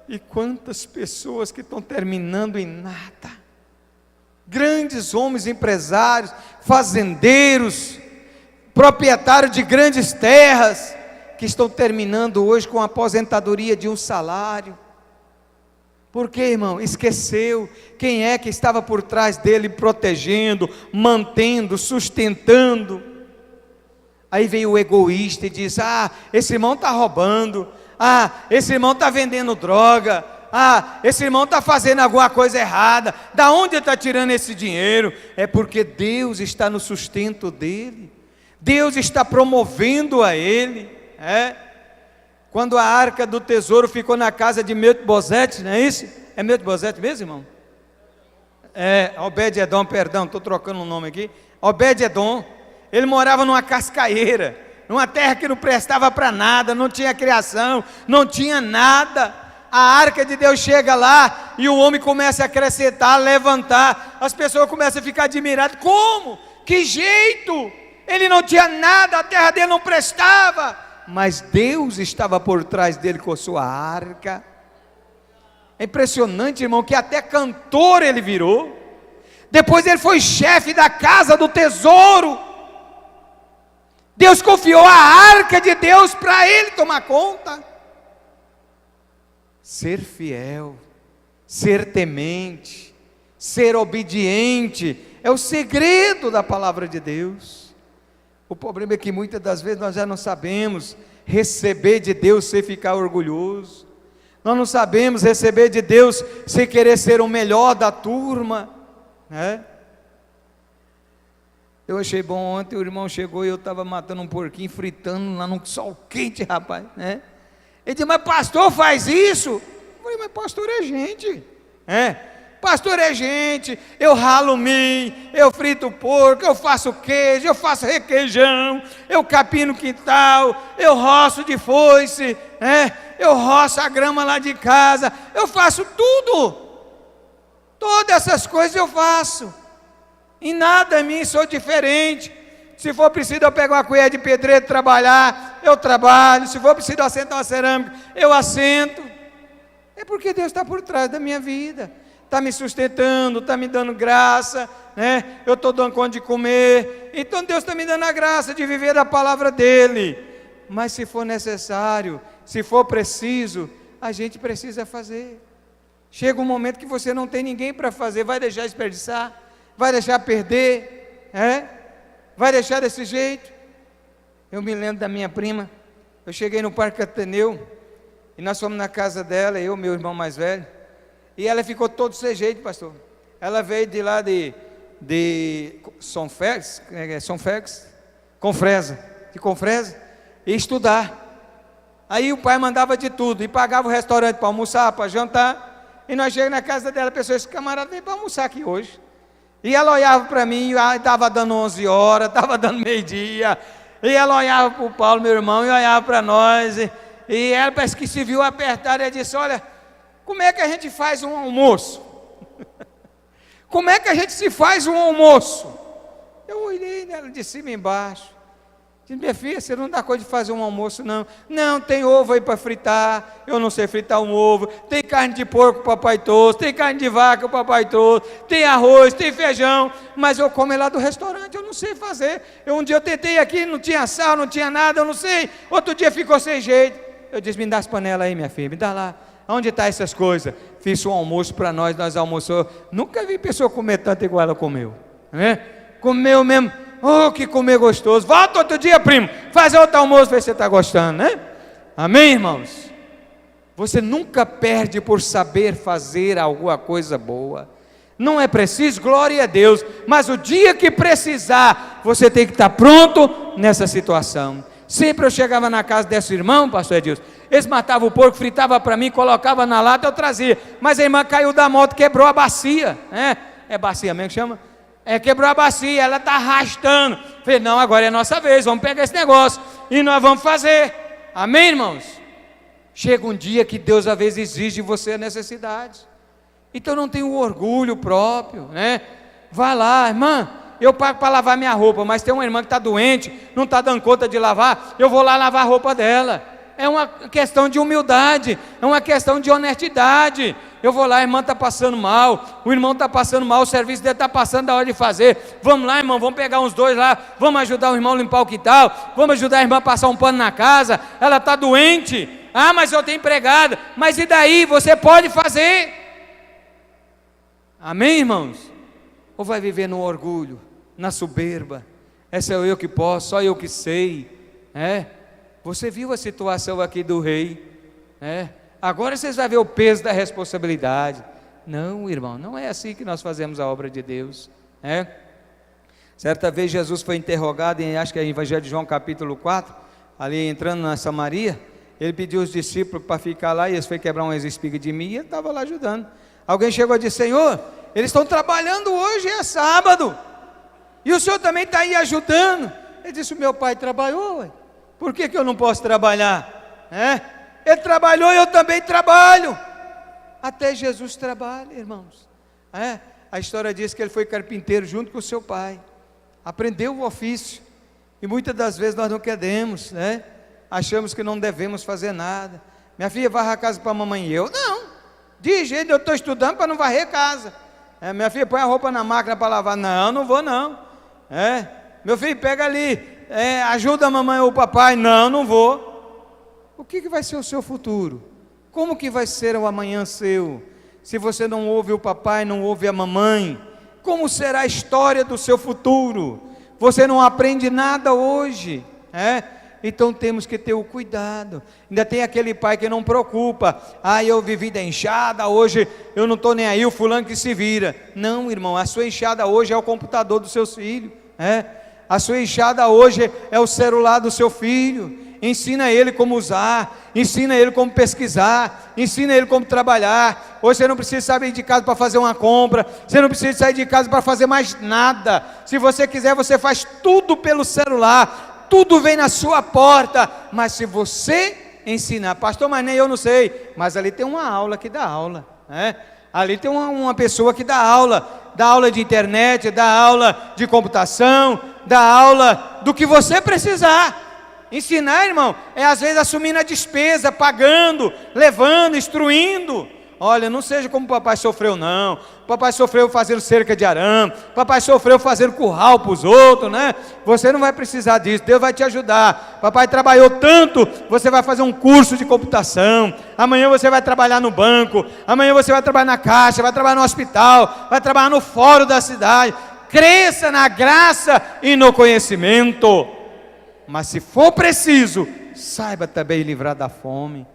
E quantas pessoas que estão terminando em nada, grandes homens empresários, fazendeiros, proprietários de grandes terras, que estão terminando hoje com a aposentadoria de um salário. Por quê, irmão? Esqueceu quem é que estava por trás dele, protegendo, mantendo, sustentando. Aí veio o egoísta e diz: esse irmão está roubando, esse irmão está vendendo droga, esse irmão está fazendo alguma coisa errada. Da onde ele está tirando esse dinheiro? É porque Deus está no sustento dele, Deus está promovendo a ele. Quando a arca do tesouro ficou na casa de Mefibosete, não é isso? É Mefibosete mesmo, irmão? Obed-edom, perdão, estou trocando o nome aqui. Obed-edom, ele morava numa cascaeira, numa terra que não prestava para nada, não tinha criação, não tinha nada. A arca de Deus chega lá e o homem começa a acrescentar, a levantar, as pessoas começam a ficar admiradas. Como? Que jeito? Ele não tinha nada, a terra dele não prestava, mas Deus estava por trás dele com a sua arca. É impressionante, irmão, que até cantor ele virou. Depois ele foi chefe da casa do tesouro. Deus confiou a arca de Deus para ele tomar conta. Ser fiel, ser temente, ser obediente é o segredo da palavra de Deus. O problema é que muitas das vezes nós já não sabemos receber de Deus sem ficar orgulhoso. Nós não sabemos receber de Deus sem querer ser o melhor da turma, Eu achei bom ontem, o irmão chegou e eu estava matando um porquinho, fritando lá no sol quente, rapaz, Ele disse: mas pastor faz isso? Eu falei: mas pastor é gente, Pastor é gente, eu ralo milho, eu frito porco, eu faço queijo, eu faço requeijão, eu capino quintal, eu roço de foice, eu roço a grama lá de casa, eu faço tudo, todas essas coisas eu faço, em nada em mim sou diferente. Se for preciso eu pego uma colher de pedreiro trabalhar, eu trabalho. Se for preciso eu assentar uma cerâmica, eu assento. É porque Deus está por trás da minha vida, está me sustentando, está me dando graça, né? Eu estou dando conta de comer, então Deus está me dando a graça de viver a palavra dEle. Mas se for necessário, se for preciso, a gente precisa fazer. Chega um momento que você não tem ninguém para fazer, vai deixar desperdiçar, vai deixar perder, vai deixar desse jeito. Eu me lembro da minha prima, eu cheguei no Parque Ateneu, e nós fomos na casa dela, eu, meu irmão mais velho, e ela ficou todo sem jeito, pastor. Ela veio de lá de São Félix, Confresa, e estudar. Aí o pai mandava de tudo, e pagava o restaurante para almoçar, para jantar, e nós chegamos na casa dela, a pessoa disse, camarada, vem para almoçar aqui hoje. E ela olhava para mim, estava dando 11 horas, estava dando meio-dia, e ela olhava para o Paulo, meu irmão, e olhava para nós, e ela parece que se viu apertada, e disse, olha, como é que a gente faz um almoço? Como é que a gente se faz um almoço? Eu olhei nela de cima e embaixo, disse, minha filha, você não dá conta de fazer um almoço não. Não, tem ovo aí para fritar, eu não sei fritar um ovo, tem carne de porco, o papai trouxe, tem carne de vaca, o papai trouxe, tem arroz, tem feijão, mas eu como lá do restaurante, eu não sei fazer. Um dia eu tentei aqui, não tinha sal, não tinha nada, eu não sei, outro dia ficou sem jeito. Eu disse, me dá as panelas aí, minha filha, me dá lá. Onde estão essas coisas? Fiz um almoço para nós almoçamos. Nunca vi pessoa comer tanto igual ela comeu, né? Comeu mesmo, oh, que comer gostoso. Volta outro dia, primo, faz outro almoço, ver se você está gostando, né? Amém, irmãos? Você nunca perde por saber fazer alguma coisa boa. Não é preciso, glória a Deus, mas o dia que precisar, você tem que estar pronto nessa situação. Sempre eu chegava na casa desse irmão, pastor Edilson, eles matavam o porco, fritavam para mim, colocavam na lata, eu trazia, mas a irmã caiu da moto, quebrou a bacia, é bacia mesmo que chama? Quebrou a bacia, ela está arrastando. Falei, não, agora é nossa vez, vamos pegar esse negócio, e nós vamos fazer, amém, irmãos? Chega um dia que Deus às vezes exige de você a necessidade, então não tem o orgulho próprio, né? Vai lá, irmã, eu pago para lavar minha roupa, mas tem uma irmã que está doente, não está dando conta de lavar, eu vou lá lavar a roupa dela. É uma questão de humildade, é uma questão de honestidade. Eu vou lá, a irmã está passando mal, o irmão está passando mal, o serviço dele está passando da hora de fazer. Vamos lá, irmão, vamos pegar uns dois lá, vamos ajudar o irmão a limpar o quintal, vamos ajudar a irmã a passar um pano na casa, ela está doente. Ah, mas eu tenho empregada, mas e daí? Você pode fazer. Amém, irmãos? Ou vai viver no orgulho, na soberba? Essa é eu que posso, só eu que sei, Você viu a situação aqui do rei, Agora vocês vão ver o peso da responsabilidade. Não, irmão, não é assim que nós fazemos a obra de Deus, Certa vez Jesus foi interrogado, acho que é em Evangelho de João capítulo 4, ali entrando na Samaria, ele pediu os discípulos para ficar lá, e eles foram quebrar umas espigas de milho, e ele estava lá ajudando. Alguém chegou e disse, Senhor, eles estão trabalhando hoje, é sábado, e o Senhor também está aí ajudando. Ele disse, o meu pai trabalhou, por que eu não posso trabalhar? Ele trabalhou e eu também trabalho. Até Jesus trabalha, irmãos. A história diz que ele foi carpinteiro junto com o seu pai, aprendeu o ofício, e muitas das vezes nós não queremos, achamos que não devemos fazer nada. Minha filha, varra a casa para a mamãe e eu. Não, de jeito, eu estou estudando para não varrer casa. Minha filha, põe a roupa na máquina para lavar. Não, não vou não. Meu filho, pega ali, ajuda a mamãe ou o papai. Não, não vou. O que vai ser o seu futuro? Como que vai ser o amanhã seu? Se você não ouve o papai, não ouve a mamãe, como será a história do seu futuro? Você não aprende nada hoje, Então temos que ter o cuidado. Ainda tem aquele pai que não preocupa. Eu vivi da enxada, hoje eu não estou nem aí, o fulano que se vira. Não, irmão, a sua enxada hoje é o computador dos seus filhos, A sua enxada hoje é o celular do seu filho. Ensina ele como usar, ensina ele como pesquisar, ensina ele como trabalhar. Hoje você não precisa sair de casa para fazer uma compra, você não precisa sair de casa para fazer mais nada. Se você quiser, você faz tudo pelo celular, tudo vem na sua porta. Mas se você ensinar, pastor, mas nem eu não sei, mas ali tem uma aula que dá aula, Ali tem uma pessoa que dá aula de internet, dá aula de computação, dar aula do que você precisar. Ensinar, irmão, é às vezes assumindo a despesa, pagando, levando, instruindo. Olha, não seja como o papai sofreu, não. O papai sofreu fazendo cerca de arame, o papai sofreu fazendo curral para os outros, né? Você não vai precisar disso, Deus vai te ajudar. O papai trabalhou tanto, você vai fazer um curso de computação. Amanhã você vai trabalhar no banco, amanhã você vai trabalhar na caixa, vai trabalhar no hospital, vai trabalhar no fórum da cidade. Cresça na graça e no conhecimento. Mas se for preciso, saiba também livrar da fome.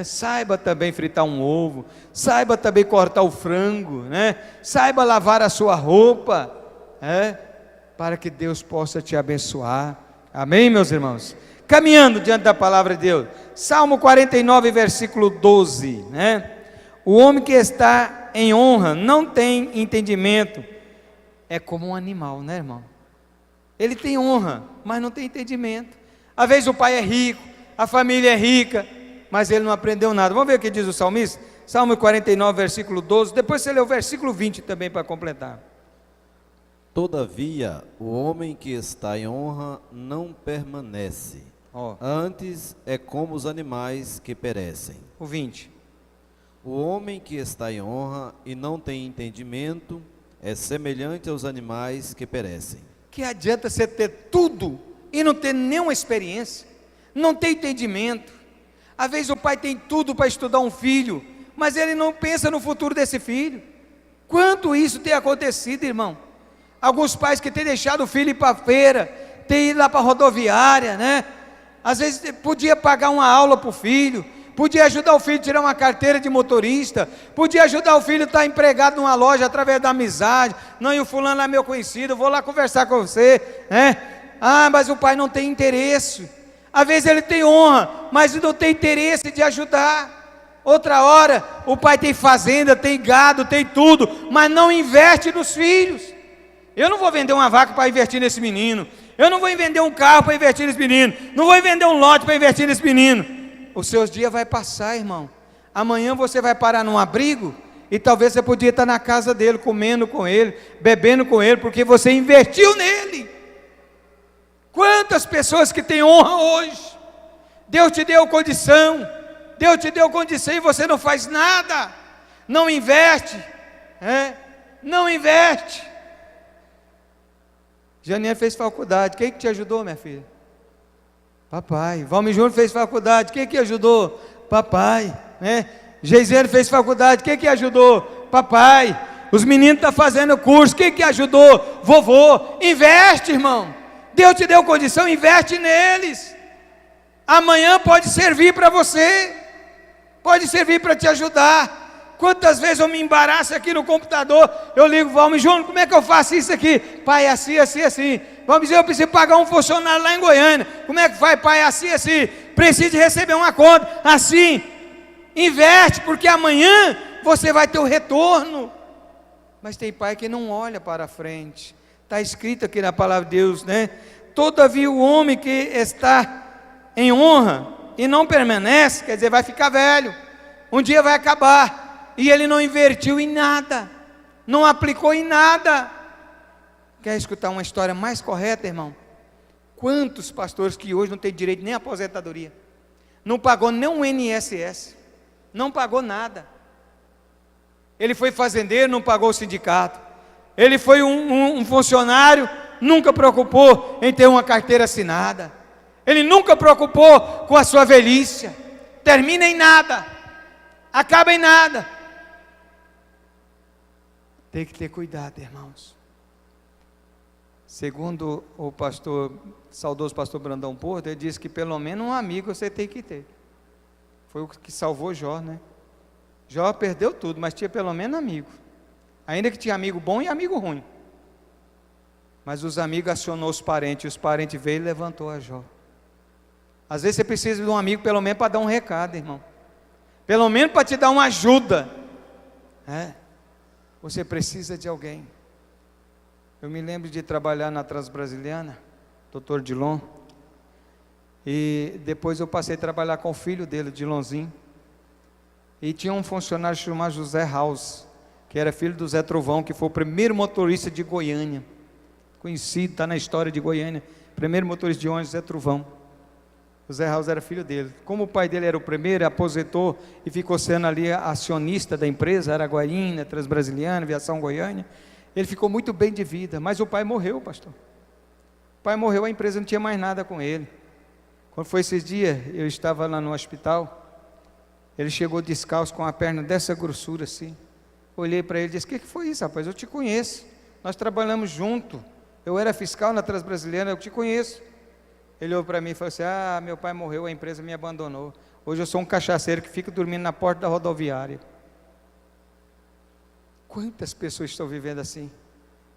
Saiba também fritar um ovo, saiba também cortar o frango, saiba lavar a sua roupa, para que Deus possa te abençoar. Amém, meus irmãos? Caminhando diante da palavra de Deus, Salmo 49, versículo 12, o homem que está em honra não tem entendimento, é como um animal, irmão? Ele tem honra, mas não tem entendimento. Às vezes o pai é rico, a família é rica, mas ele não aprendeu nada. Vamos ver o que diz o salmista? Salmo 49, versículo 12. Depois você lê o versículo 20 também para completar. Todavia, o homem que está em honra não permanece. Antes é como os animais que perecem. O 20. O homem que está em honra e não tem entendimento é semelhante aos animais que perecem. Que adianta você ter tudo e não ter nenhuma experiência, não ter entendimento. Às vezes o pai tem tudo para estudar um filho, mas ele não pensa no futuro desse filho. Quanto isso tem acontecido, irmão? Alguns pais que têm deixado o filho ir para a feira, têm ido lá para a rodoviária, Às vezes podia pagar uma aula para o filho, podia ajudar o filho a tirar uma carteira de motorista, podia ajudar o filho a estar empregado numa loja através da amizade. Não, e o fulano é meu conhecido, vou lá conversar com você, mas o pai não tem interesse. Às vezes ele tem honra, mas não tem interesse de ajudar. Outra hora, o pai tem fazenda, tem gado, tem tudo, mas não investe nos filhos. Eu não vou vender uma vaca para investir nesse menino, eu não vou vender um carro para investir nesse menino, não vou vender um lote para investir nesse menino. Os seus dias vai passar, irmão. Amanhã você vai parar num abrigo, e talvez você podia estar na casa dele, comendo com ele, bebendo com ele, porque você investiu nele. Quantas pessoas que têm honra hoje, Deus te deu condição e você não faz nada, não investe, não investe. Janiane fez faculdade, quem que te ajudou, minha filha? Papai. Valmir Júnior fez faculdade, quem que ajudou? Papai. Geisiane fez faculdade, quem que ajudou? Papai. Os meninos estão fazendo curso, quem que ajudou? Vovô. Investe, irmão. Deus te deu condição, investe neles. Amanhã pode servir para você, pode servir para te ajudar. Quantas vezes eu me embaraço aqui no computador, eu ligo, Valmir Júnior, como é que eu faço isso aqui? Pai, assim, assim, assim. Vamos dizer, eu preciso pagar um funcionário lá em Goiânia. Como é que faz, pai? Assim, assim. Preciso de receber uma conta. Assim. Investe, porque amanhã você vai ter o retorno. Mas tem pai que não olha para frente. Está escrito aqui na palavra de Deus, Todavia o homem que está em honra e não permanece, quer dizer, vai ficar velho, um dia vai acabar, e ele não invertiu em nada, não aplicou em nada. Quer escutar uma história mais correta, irmão? Quantos pastores que hoje não têm direito nem à aposentadoria, não pagou nem um INSS, não pagou nada. Ele foi fazendeiro, não pagou o sindicato. Ele foi um funcionário, nunca preocupou em ter uma carteira assinada. Ele nunca preocupou com a sua velhice. Termina em nada, acaba em nada. Tem que ter cuidado, irmãos. Segundo o saudoso pastor Brandão Porto, ele disse que pelo menos um amigo você tem que ter. Foi o que salvou Jó, Jó perdeu tudo, mas tinha pelo menos amigo. Ainda que tinha amigo bom e amigo ruim. Mas os amigos acionou os parentes veio e levantou a Jó. Às vezes você precisa de um amigo pelo menos para dar um recado, irmão. Pelo menos para te dar uma ajuda. Você precisa de alguém. Eu me lembro de trabalhar na Transbrasiliana, Dr. Dilon. E depois eu passei a trabalhar com o filho dele, Dilonzinho. E tinha um funcionário chamado José House, que era filho do Zé Trovão, que foi o primeiro motorista de Goiânia. conhecido, está na história de Goiânia. Primeiro motorista de ônibus, Zé Truvão. O Zé House era filho dele. Como o pai dele era o primeiro, aposentou e ficou sendo ali acionista da empresa, Araguaína, Transbrasiliana, Aviação Goiânia. Ele ficou muito bem de vida, mas o pai morreu, pastor. O pai morreu, a empresa não tinha mais nada com ele. Quando foi esses dias, eu estava lá no hospital, ele chegou descalço com a perna dessa grossura assim. Olhei para ele e disse: o que foi isso, rapaz? Eu te conheço, nós trabalhamos junto, eu era fiscal na Transbrasiliana, eu te conheço. Ele olhou para mim e falou assim: ah, meu pai morreu, a empresa me abandonou, hoje eu sou um cachaceiro que fica dormindo na porta da rodoviária. Quantas pessoas estão vivendo assim?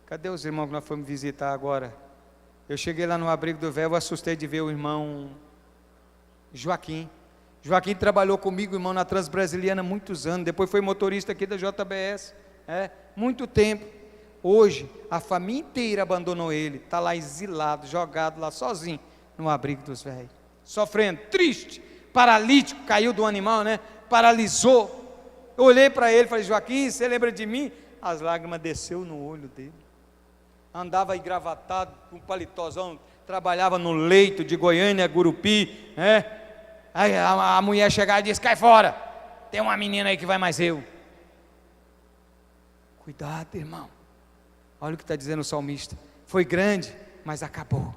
Cadê os irmãos que nós fomos visitar agora? Eu cheguei lá no abrigo do véu, assustei de ver o irmão Joaquim. Joaquim trabalhou comigo, irmão, na Transbrasiliana muitos anos, depois foi motorista aqui da JBS, muito tempo. Hoje, a família inteira abandonou ele, está lá exilado, jogado lá sozinho, no abrigo dos velhos, sofrendo, triste, paralítico, caiu do animal, né? Paralisou. Eu olhei para ele e falei: Joaquim, você lembra de mim? As lágrimas desceu no olho dele. Andava engravatado, com um paletózão, trabalhava no leito de Goiânia, Gurupi, Aí a mulher chegava e disse: cai fora, tem uma menina aí que vai mais eu. Cuidado, irmão. Olha o que está dizendo o salmista. Foi grande, mas acabou.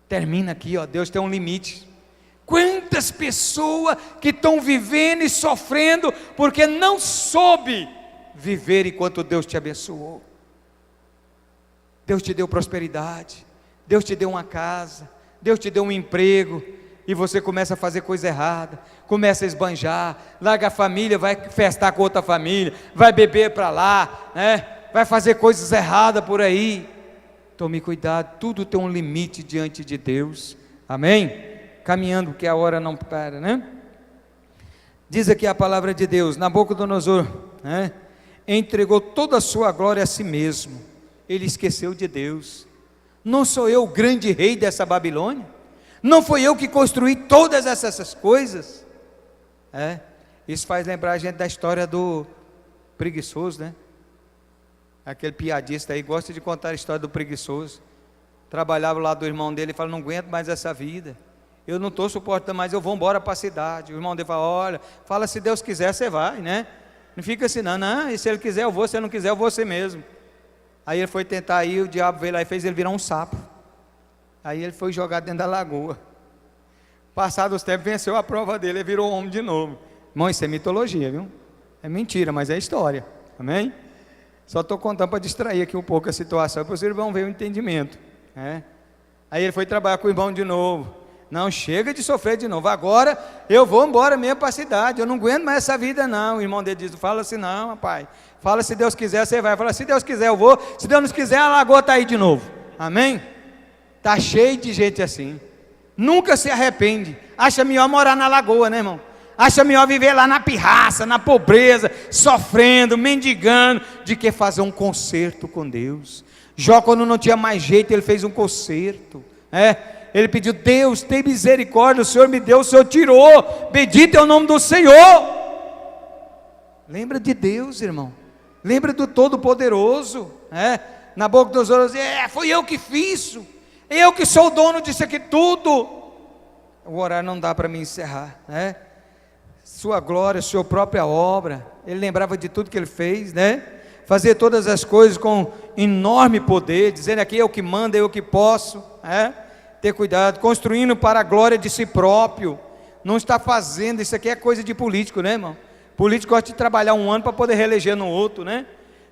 Termina aqui, ó. Deus tem um limite. Quantas pessoas que estão vivendo e sofrendo porque não soube viver enquanto Deus te abençoou. Deus te deu prosperidade, Deus te deu uma casa, Deus te deu um emprego, e você começa a fazer coisa errada, começa a esbanjar, larga a família, vai festar com outra família, vai beber para lá, vai fazer coisas erradas por aí. Tome cuidado, tudo tem um limite diante de Deus, amém? Caminhando, porque a hora não para, Diz aqui a palavra de Deus: Nabucodonosor, entregou toda a sua glória a si mesmo, ele esqueceu de Deus. Não sou eu o grande rei dessa Babilônia? Não foi eu que construí todas essas coisas? Isso faz lembrar a gente da história do preguiçoso, Aquele piadista aí gosta de contar a história do preguiçoso. Trabalhava lá do irmão dele e fala: não aguento mais essa vida, eu não estou suportando mais, eu vou embora para a cidade. O irmão dele fala: olha, fala, se Deus quiser você vai, Não fica assim não, e se ele quiser eu vou, se ele não quiser eu vou você mesmo. Aí ele foi tentar ir, o diabo veio lá e fez ele virar um sapo. Aí ele foi jogado dentro da lagoa. Passados os tempos, venceu a prova dele, ele virou homem de novo. Irmão, isso é mitologia, viu? É mentira, mas é história, amém? Só estou contando para distrair aqui um pouco a situação, para os irmãos verem o entendimento. Aí ele foi trabalhar com o irmão de novo. Não, chega de sofrer de novo, agora eu vou embora mesmo para a cidade, eu não aguento mais essa vida não. O irmão dele diz: fala assim não, rapaz, fala, se Deus quiser você vai. Fala: se Deus quiser eu vou, se Deus não quiser a lagoa está aí de novo, amém? Está cheio de gente assim, nunca se arrepende, acha melhor morar na lagoa, irmão? Acha melhor viver lá na pirraça, na pobreza, sofrendo, mendigando, de que fazer um concerto com Deus. Jó, quando não tinha mais jeito, ele fez um concerto, ele pediu: Deus, tem misericórdia, o Senhor me deu, o Senhor tirou, bendito é o nome do Senhor. Lembra de Deus, irmão, lembra do Todo-Poderoso. Nabucodonosor dizia: fui eu que fiz isso, eu que sou o dono disso aqui tudo. O horário não dá para me encerrar, Sua glória, sua própria obra. Ele lembrava de tudo que ele fez, Fazer todas as coisas com enorme poder, dizendo aqui: eu que mando, eu que posso, ter cuidado, construindo para a glória de si próprio. Não está fazendo, isso aqui é coisa de político, irmão? Político gosta de trabalhar um ano para poder reeleger no outro,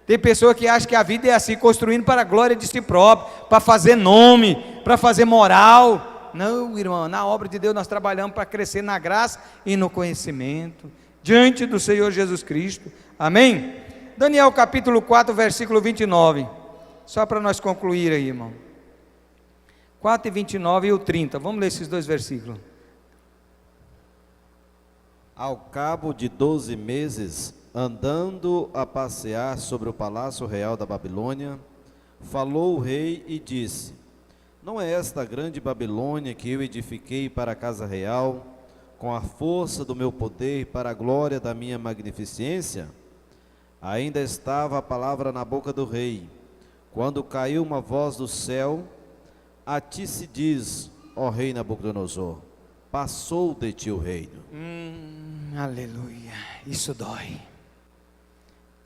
Tem pessoa que acha que a vida é assim, construindo para a glória de si próprio, para fazer nome, para fazer moral. Não, irmão, na obra de Deus nós trabalhamos para crescer na graça e no conhecimento, diante do Senhor Jesus Cristo, amém? Daniel capítulo 4, versículo 29, só para nós concluir aí, irmão. 4 e 29 e o 30, vamos ler esses dois versículos. Ao cabo de 12 meses, andando a passear sobre o palácio real da Babilônia, falou o rei e disse: não é esta a grande Babilônia que eu edifiquei para a casa real, com a força do meu poder e para a glória da minha magnificência? Ainda estava a palavra na boca do rei, quando caiu uma voz do céu: a ti se diz, ó rei Nabucodonosor, passou de ti o reino. Aleluia, isso dói.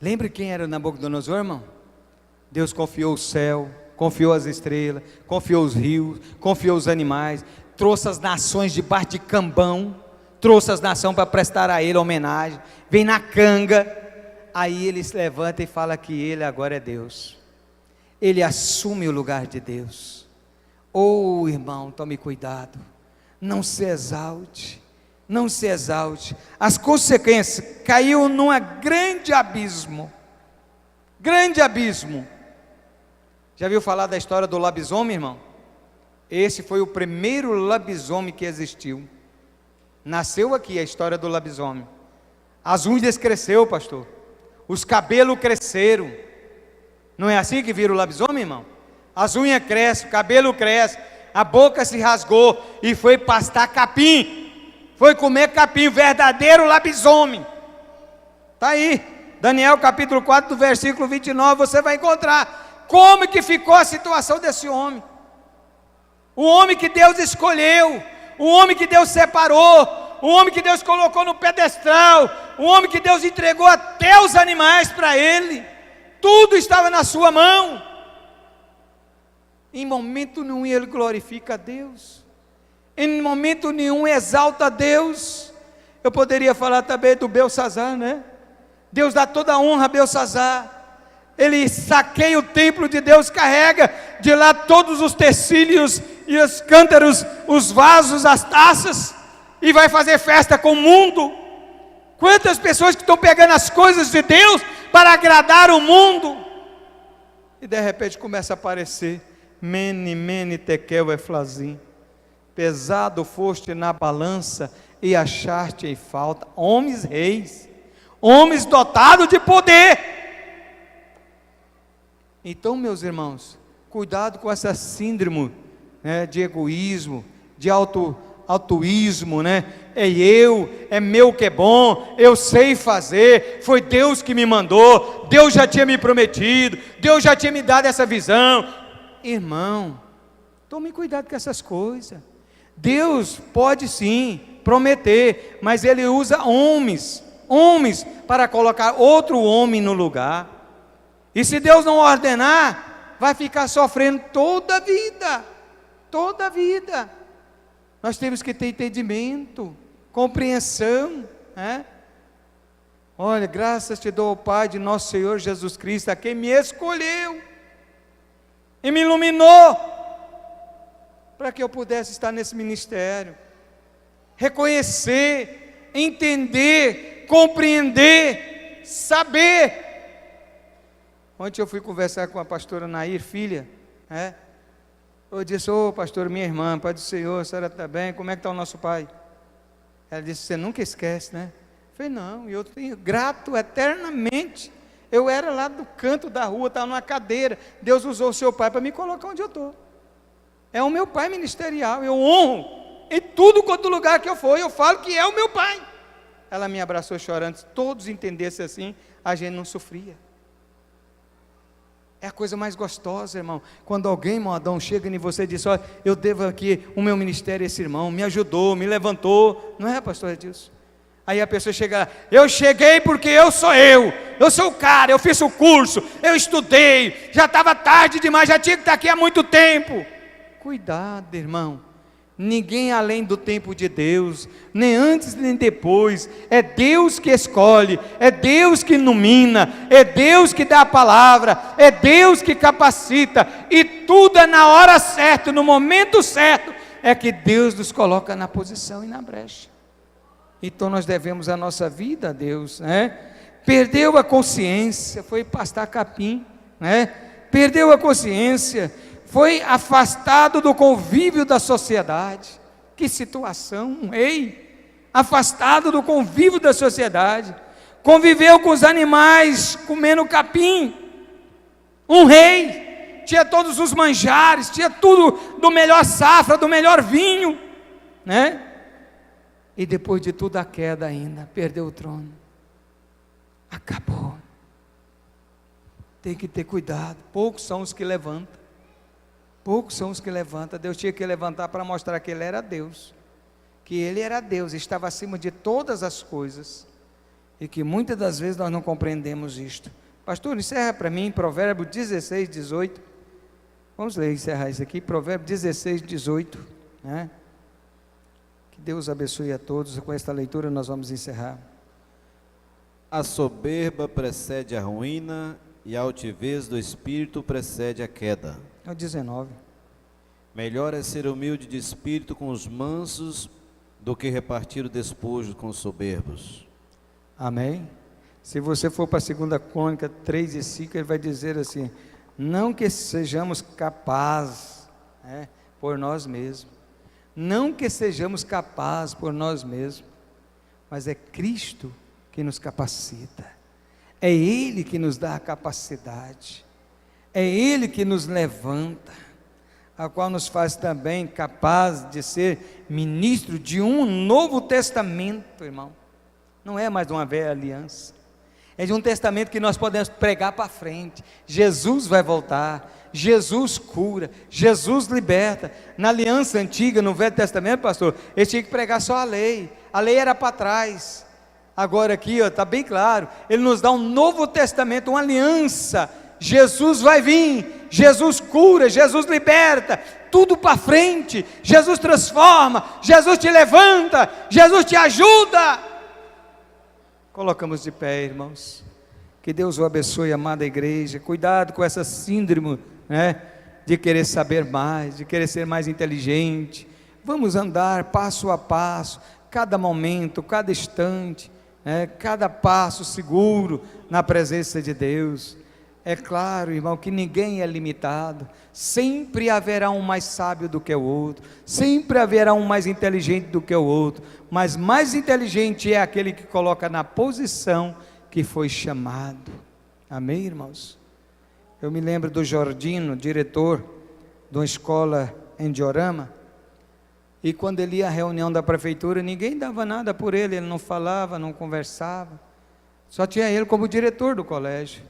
Lembre quem era Nabucodonosor, irmão? Deus confiou o céu, confiou as estrelas, confiou os rios, confiou os animais, trouxe as nações debaixo de cambão, trouxe as nações para prestar a ele homenagem, vem na canga, aí ele se levanta e fala que ele agora é Deus, ele assume o lugar de Deus. Oh irmão, tome cuidado, não se exalte, não se exalte, as consequências, caiu num grande abismo, já viu falar da história do lobisomem, irmão? Esse foi o primeiro lobisomem que existiu, nasceu aqui a história do lobisomem, as unhas cresceu, pastor, os cabelos cresceram, não é assim que vira o lobisomem, irmão? As unhas crescem, o cabelo cresce, a boca se rasgou e foi pastar capim, foi comer capim, o verdadeiro lobisomem, está aí, Daniel capítulo 4 do versículo 29, você vai encontrar como que ficou a situação desse homem, o homem que Deus escolheu, o homem que Deus separou, o homem que Deus colocou no pedestal, o homem que Deus entregou até os animais para ele, tudo estava na sua mão, em momento nenhum ele glorifica a Deus, em momento nenhum exalta a Deus. Eu poderia falar também do Belsazzar, né? Deus dá toda a honra a Belsazzar, ele saqueia o templo de Deus, carrega de lá todos os utensílios e os cântaros, os vasos, as taças, e vai fazer festa com o mundo. Quantas pessoas que estão pegando as coisas de Deus para agradar o mundo, e de repente começa a aparecer, mene tekel eflazim, pesado foste na balança e achaste em falta, homens reis, homens dotados de poder. Então, meus irmãos, cuidado com essa síndrome, né, de egoísmo, de altruísmo, né? É meu que é bom, eu sei fazer, foi Deus que me mandou, Deus já tinha me prometido, Deus já tinha me dado essa visão. Irmão, tome cuidado com essas coisas. Deus pode sim prometer, mas Ele usa homens para colocar outro homem no lugar, e se Deus não ordenar, vai ficar sofrendo toda a vida. Nós temos que ter entendimento, compreensão, né? Olha, graças te dou, Pai de nosso Senhor Jesus Cristo, a quem me escolheu e me iluminou para que eu pudesse estar nesse ministério, reconhecer, entender, compreender, saber. Ontem eu fui conversar com a pastora Nair, filha, né? Eu disse: ô pastor, minha irmã, Pai do Senhor, a senhora está bem? Como é que está o nosso pai? Ela disse: você nunca esquece, né? Eu falei: não, eu tenho grato eternamente. Eu era lá do canto da rua, estava numa cadeira, Deus usou o seu pai para me colocar onde eu estou. É o meu pai ministerial, eu honro em tudo quanto lugar que eu for, eu falo que é o meu pai. Ela me abraçou chorando. Se todos entendessem assim, a gente não sofria. É a coisa mais gostosa, irmão, quando alguém, modão, chega em você e diz: olha, eu devo aqui o meu ministério a esse irmão, me ajudou, me levantou, não é, pastor Edilson? Aí a pessoa chega lá: eu cheguei porque eu sou o cara, eu fiz o curso, eu estudei, já estava tarde demais, já tinha que estar aqui há muito tempo. Cuidado, irmão, ninguém além do tempo de Deus, nem antes nem depois, é Deus que escolhe, é Deus que ilumina, é Deus que dá a palavra, é Deus que capacita, e tudo é na hora certa, no momento certo, é que Deus nos coloca na posição e na brecha. Então nós devemos a nossa vida a Deus, né? Perdeu a consciência, foi pastar capim, né? Perdeu a consciência, foi afastado do convívio da sociedade. Que situação, um rei afastado do convívio da sociedade, conviveu com os animais comendo capim. Um rei tinha todos os manjares, tinha tudo do melhor safra, do melhor vinho, né? E depois de tudo a queda ainda, perdeu o trono, acabou. Tem que ter cuidado. Poucos são os que levantam. Poucos são os que levantam. Deus tinha que levantar para mostrar que Ele era Deus. Que Ele era Deus, estava acima de todas as coisas. E que muitas das vezes nós não compreendemos isto. Pastor, encerra para mim Provérbios 16, 18. Vamos ler, encerrar isso aqui. Provérbios 16, 18. Né? Que Deus abençoe a todos. Com esta leitura nós vamos encerrar. A soberba precede a ruína, e a altivez do espírito precede a queda. É o 19. Melhor é ser humilde de espírito com os mansos, do que repartir o despojo com os soberbos. Amém? Se você for para a 2 Crônica 3 e 5, ele vai dizer assim: não que sejamos capazes, por nós mesmos, não que sejamos capazes por nós mesmos, mas é Cristo que nos capacita, é Ele que nos dá a capacidade, é Ele que nos levanta, a qual nos faz também capaz de ser ministro de um novo testamento, irmão. Não é mais de uma velha aliança, é de um testamento que nós podemos pregar para frente. Jesus vai voltar, Jesus cura, Jesus liberta. Na aliança antiga, no Velho Testamento, pastor, eles tinham que pregar só a lei era para trás. Agora aqui está bem claro, Ele nos dá um novo testamento, uma aliança. Jesus vai vir, Jesus cura, Jesus liberta, tudo para frente. Jesus transforma, Jesus te levanta, Jesus te ajuda. Colocamos de pé, irmãos. Que Deus o abençoe, amada igreja. Cuidado com essa síndrome, de querer saber mais, de querer ser mais inteligente. Vamos andar passo a passo, cada momento, cada instante, cada passo seguro na presença de Deus. É claro, irmão, que ninguém é limitado. Sempre haverá um mais sábio do que o outro, sempre haverá um mais inteligente do que o outro, mas mais inteligente é aquele que coloca na posição que foi chamado. Amém, irmãos? Eu me lembro do Jordino, diretor de uma escola em Diorama, e quando ele ia à reunião da prefeitura, ninguém dava nada por ele, ele não falava, não conversava, só tinha ele como diretor do colégio.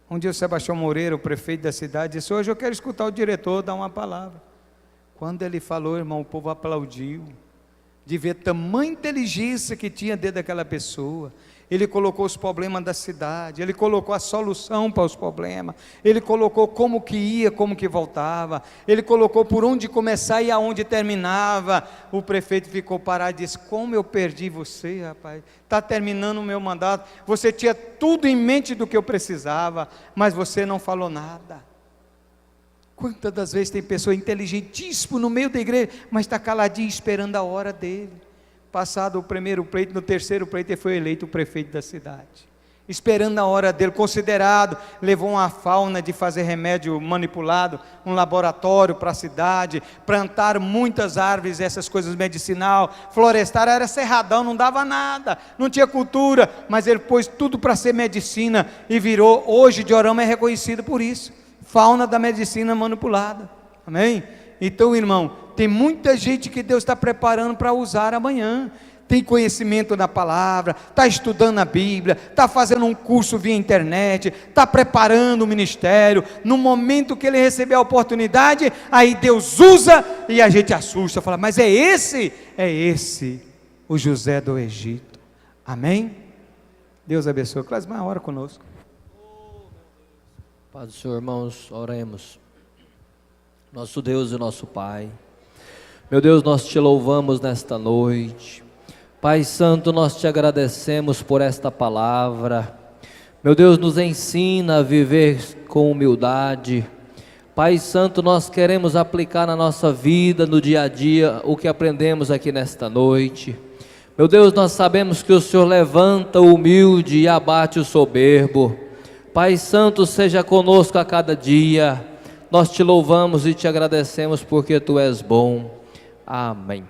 Um dia o Sebastião Moreira, o prefeito da cidade, disse: hoje eu quero escutar o diretor dar uma palavra. Quando ele falou, irmão, o povo aplaudiu, de ver tamanha inteligência que tinha dentro daquela pessoa. Ele colocou os problemas da cidade, ele colocou a solução para os problemas, ele colocou como que ia, como que voltava, ele colocou por onde começar e aonde terminava. O prefeito ficou parado e disse: como eu perdi você, rapaz, está terminando o meu mandato, você tinha tudo em mente do que eu precisava, mas você não falou nada. Quantas das vezes tem pessoa inteligentíssima no meio da igreja, mas está caladinho esperando a hora dele. Passado o primeiro pleito, no terceiro pleito ele foi eleito o prefeito da cidade, esperando a hora dele, considerado, levou uma fauna de fazer remédio manipulado, um laboratório para a cidade, plantaram muitas árvores, essas coisas medicinal, florestaram, era cerradão, não dava nada, não tinha cultura, mas ele pôs tudo para ser medicina, e virou, hoje Diorama é reconhecido por isso, fauna da medicina manipulada. Amém? Então, irmão, tem muita gente que Deus está preparando para usar amanhã, tem conhecimento da palavra, está estudando a Bíblia, está fazendo um curso via internet, está preparando o ministério. No momento que ele receber a oportunidade, aí Deus usa e a gente assusta, fala: mas é esse o José do Egito. Amém? Deus abençoe. Clésio, uma hora conosco. Pai do Senhor, irmãos, oremos. Nosso Deus e nosso Pai, meu Deus, nós te louvamos nesta noite. Pai Santo, nós te agradecemos por esta palavra. Meu Deus, nos ensina a viver com humildade. Pai Santo, nós queremos aplicar na nossa vida, no dia a dia, o que aprendemos aqui nesta noite. Meu Deus, nós sabemos que o Senhor levanta o humilde e abate o soberbo. Pai Santo, seja conosco a cada dia. Nós te louvamos e te agradecemos porque Tu és bom. Amém.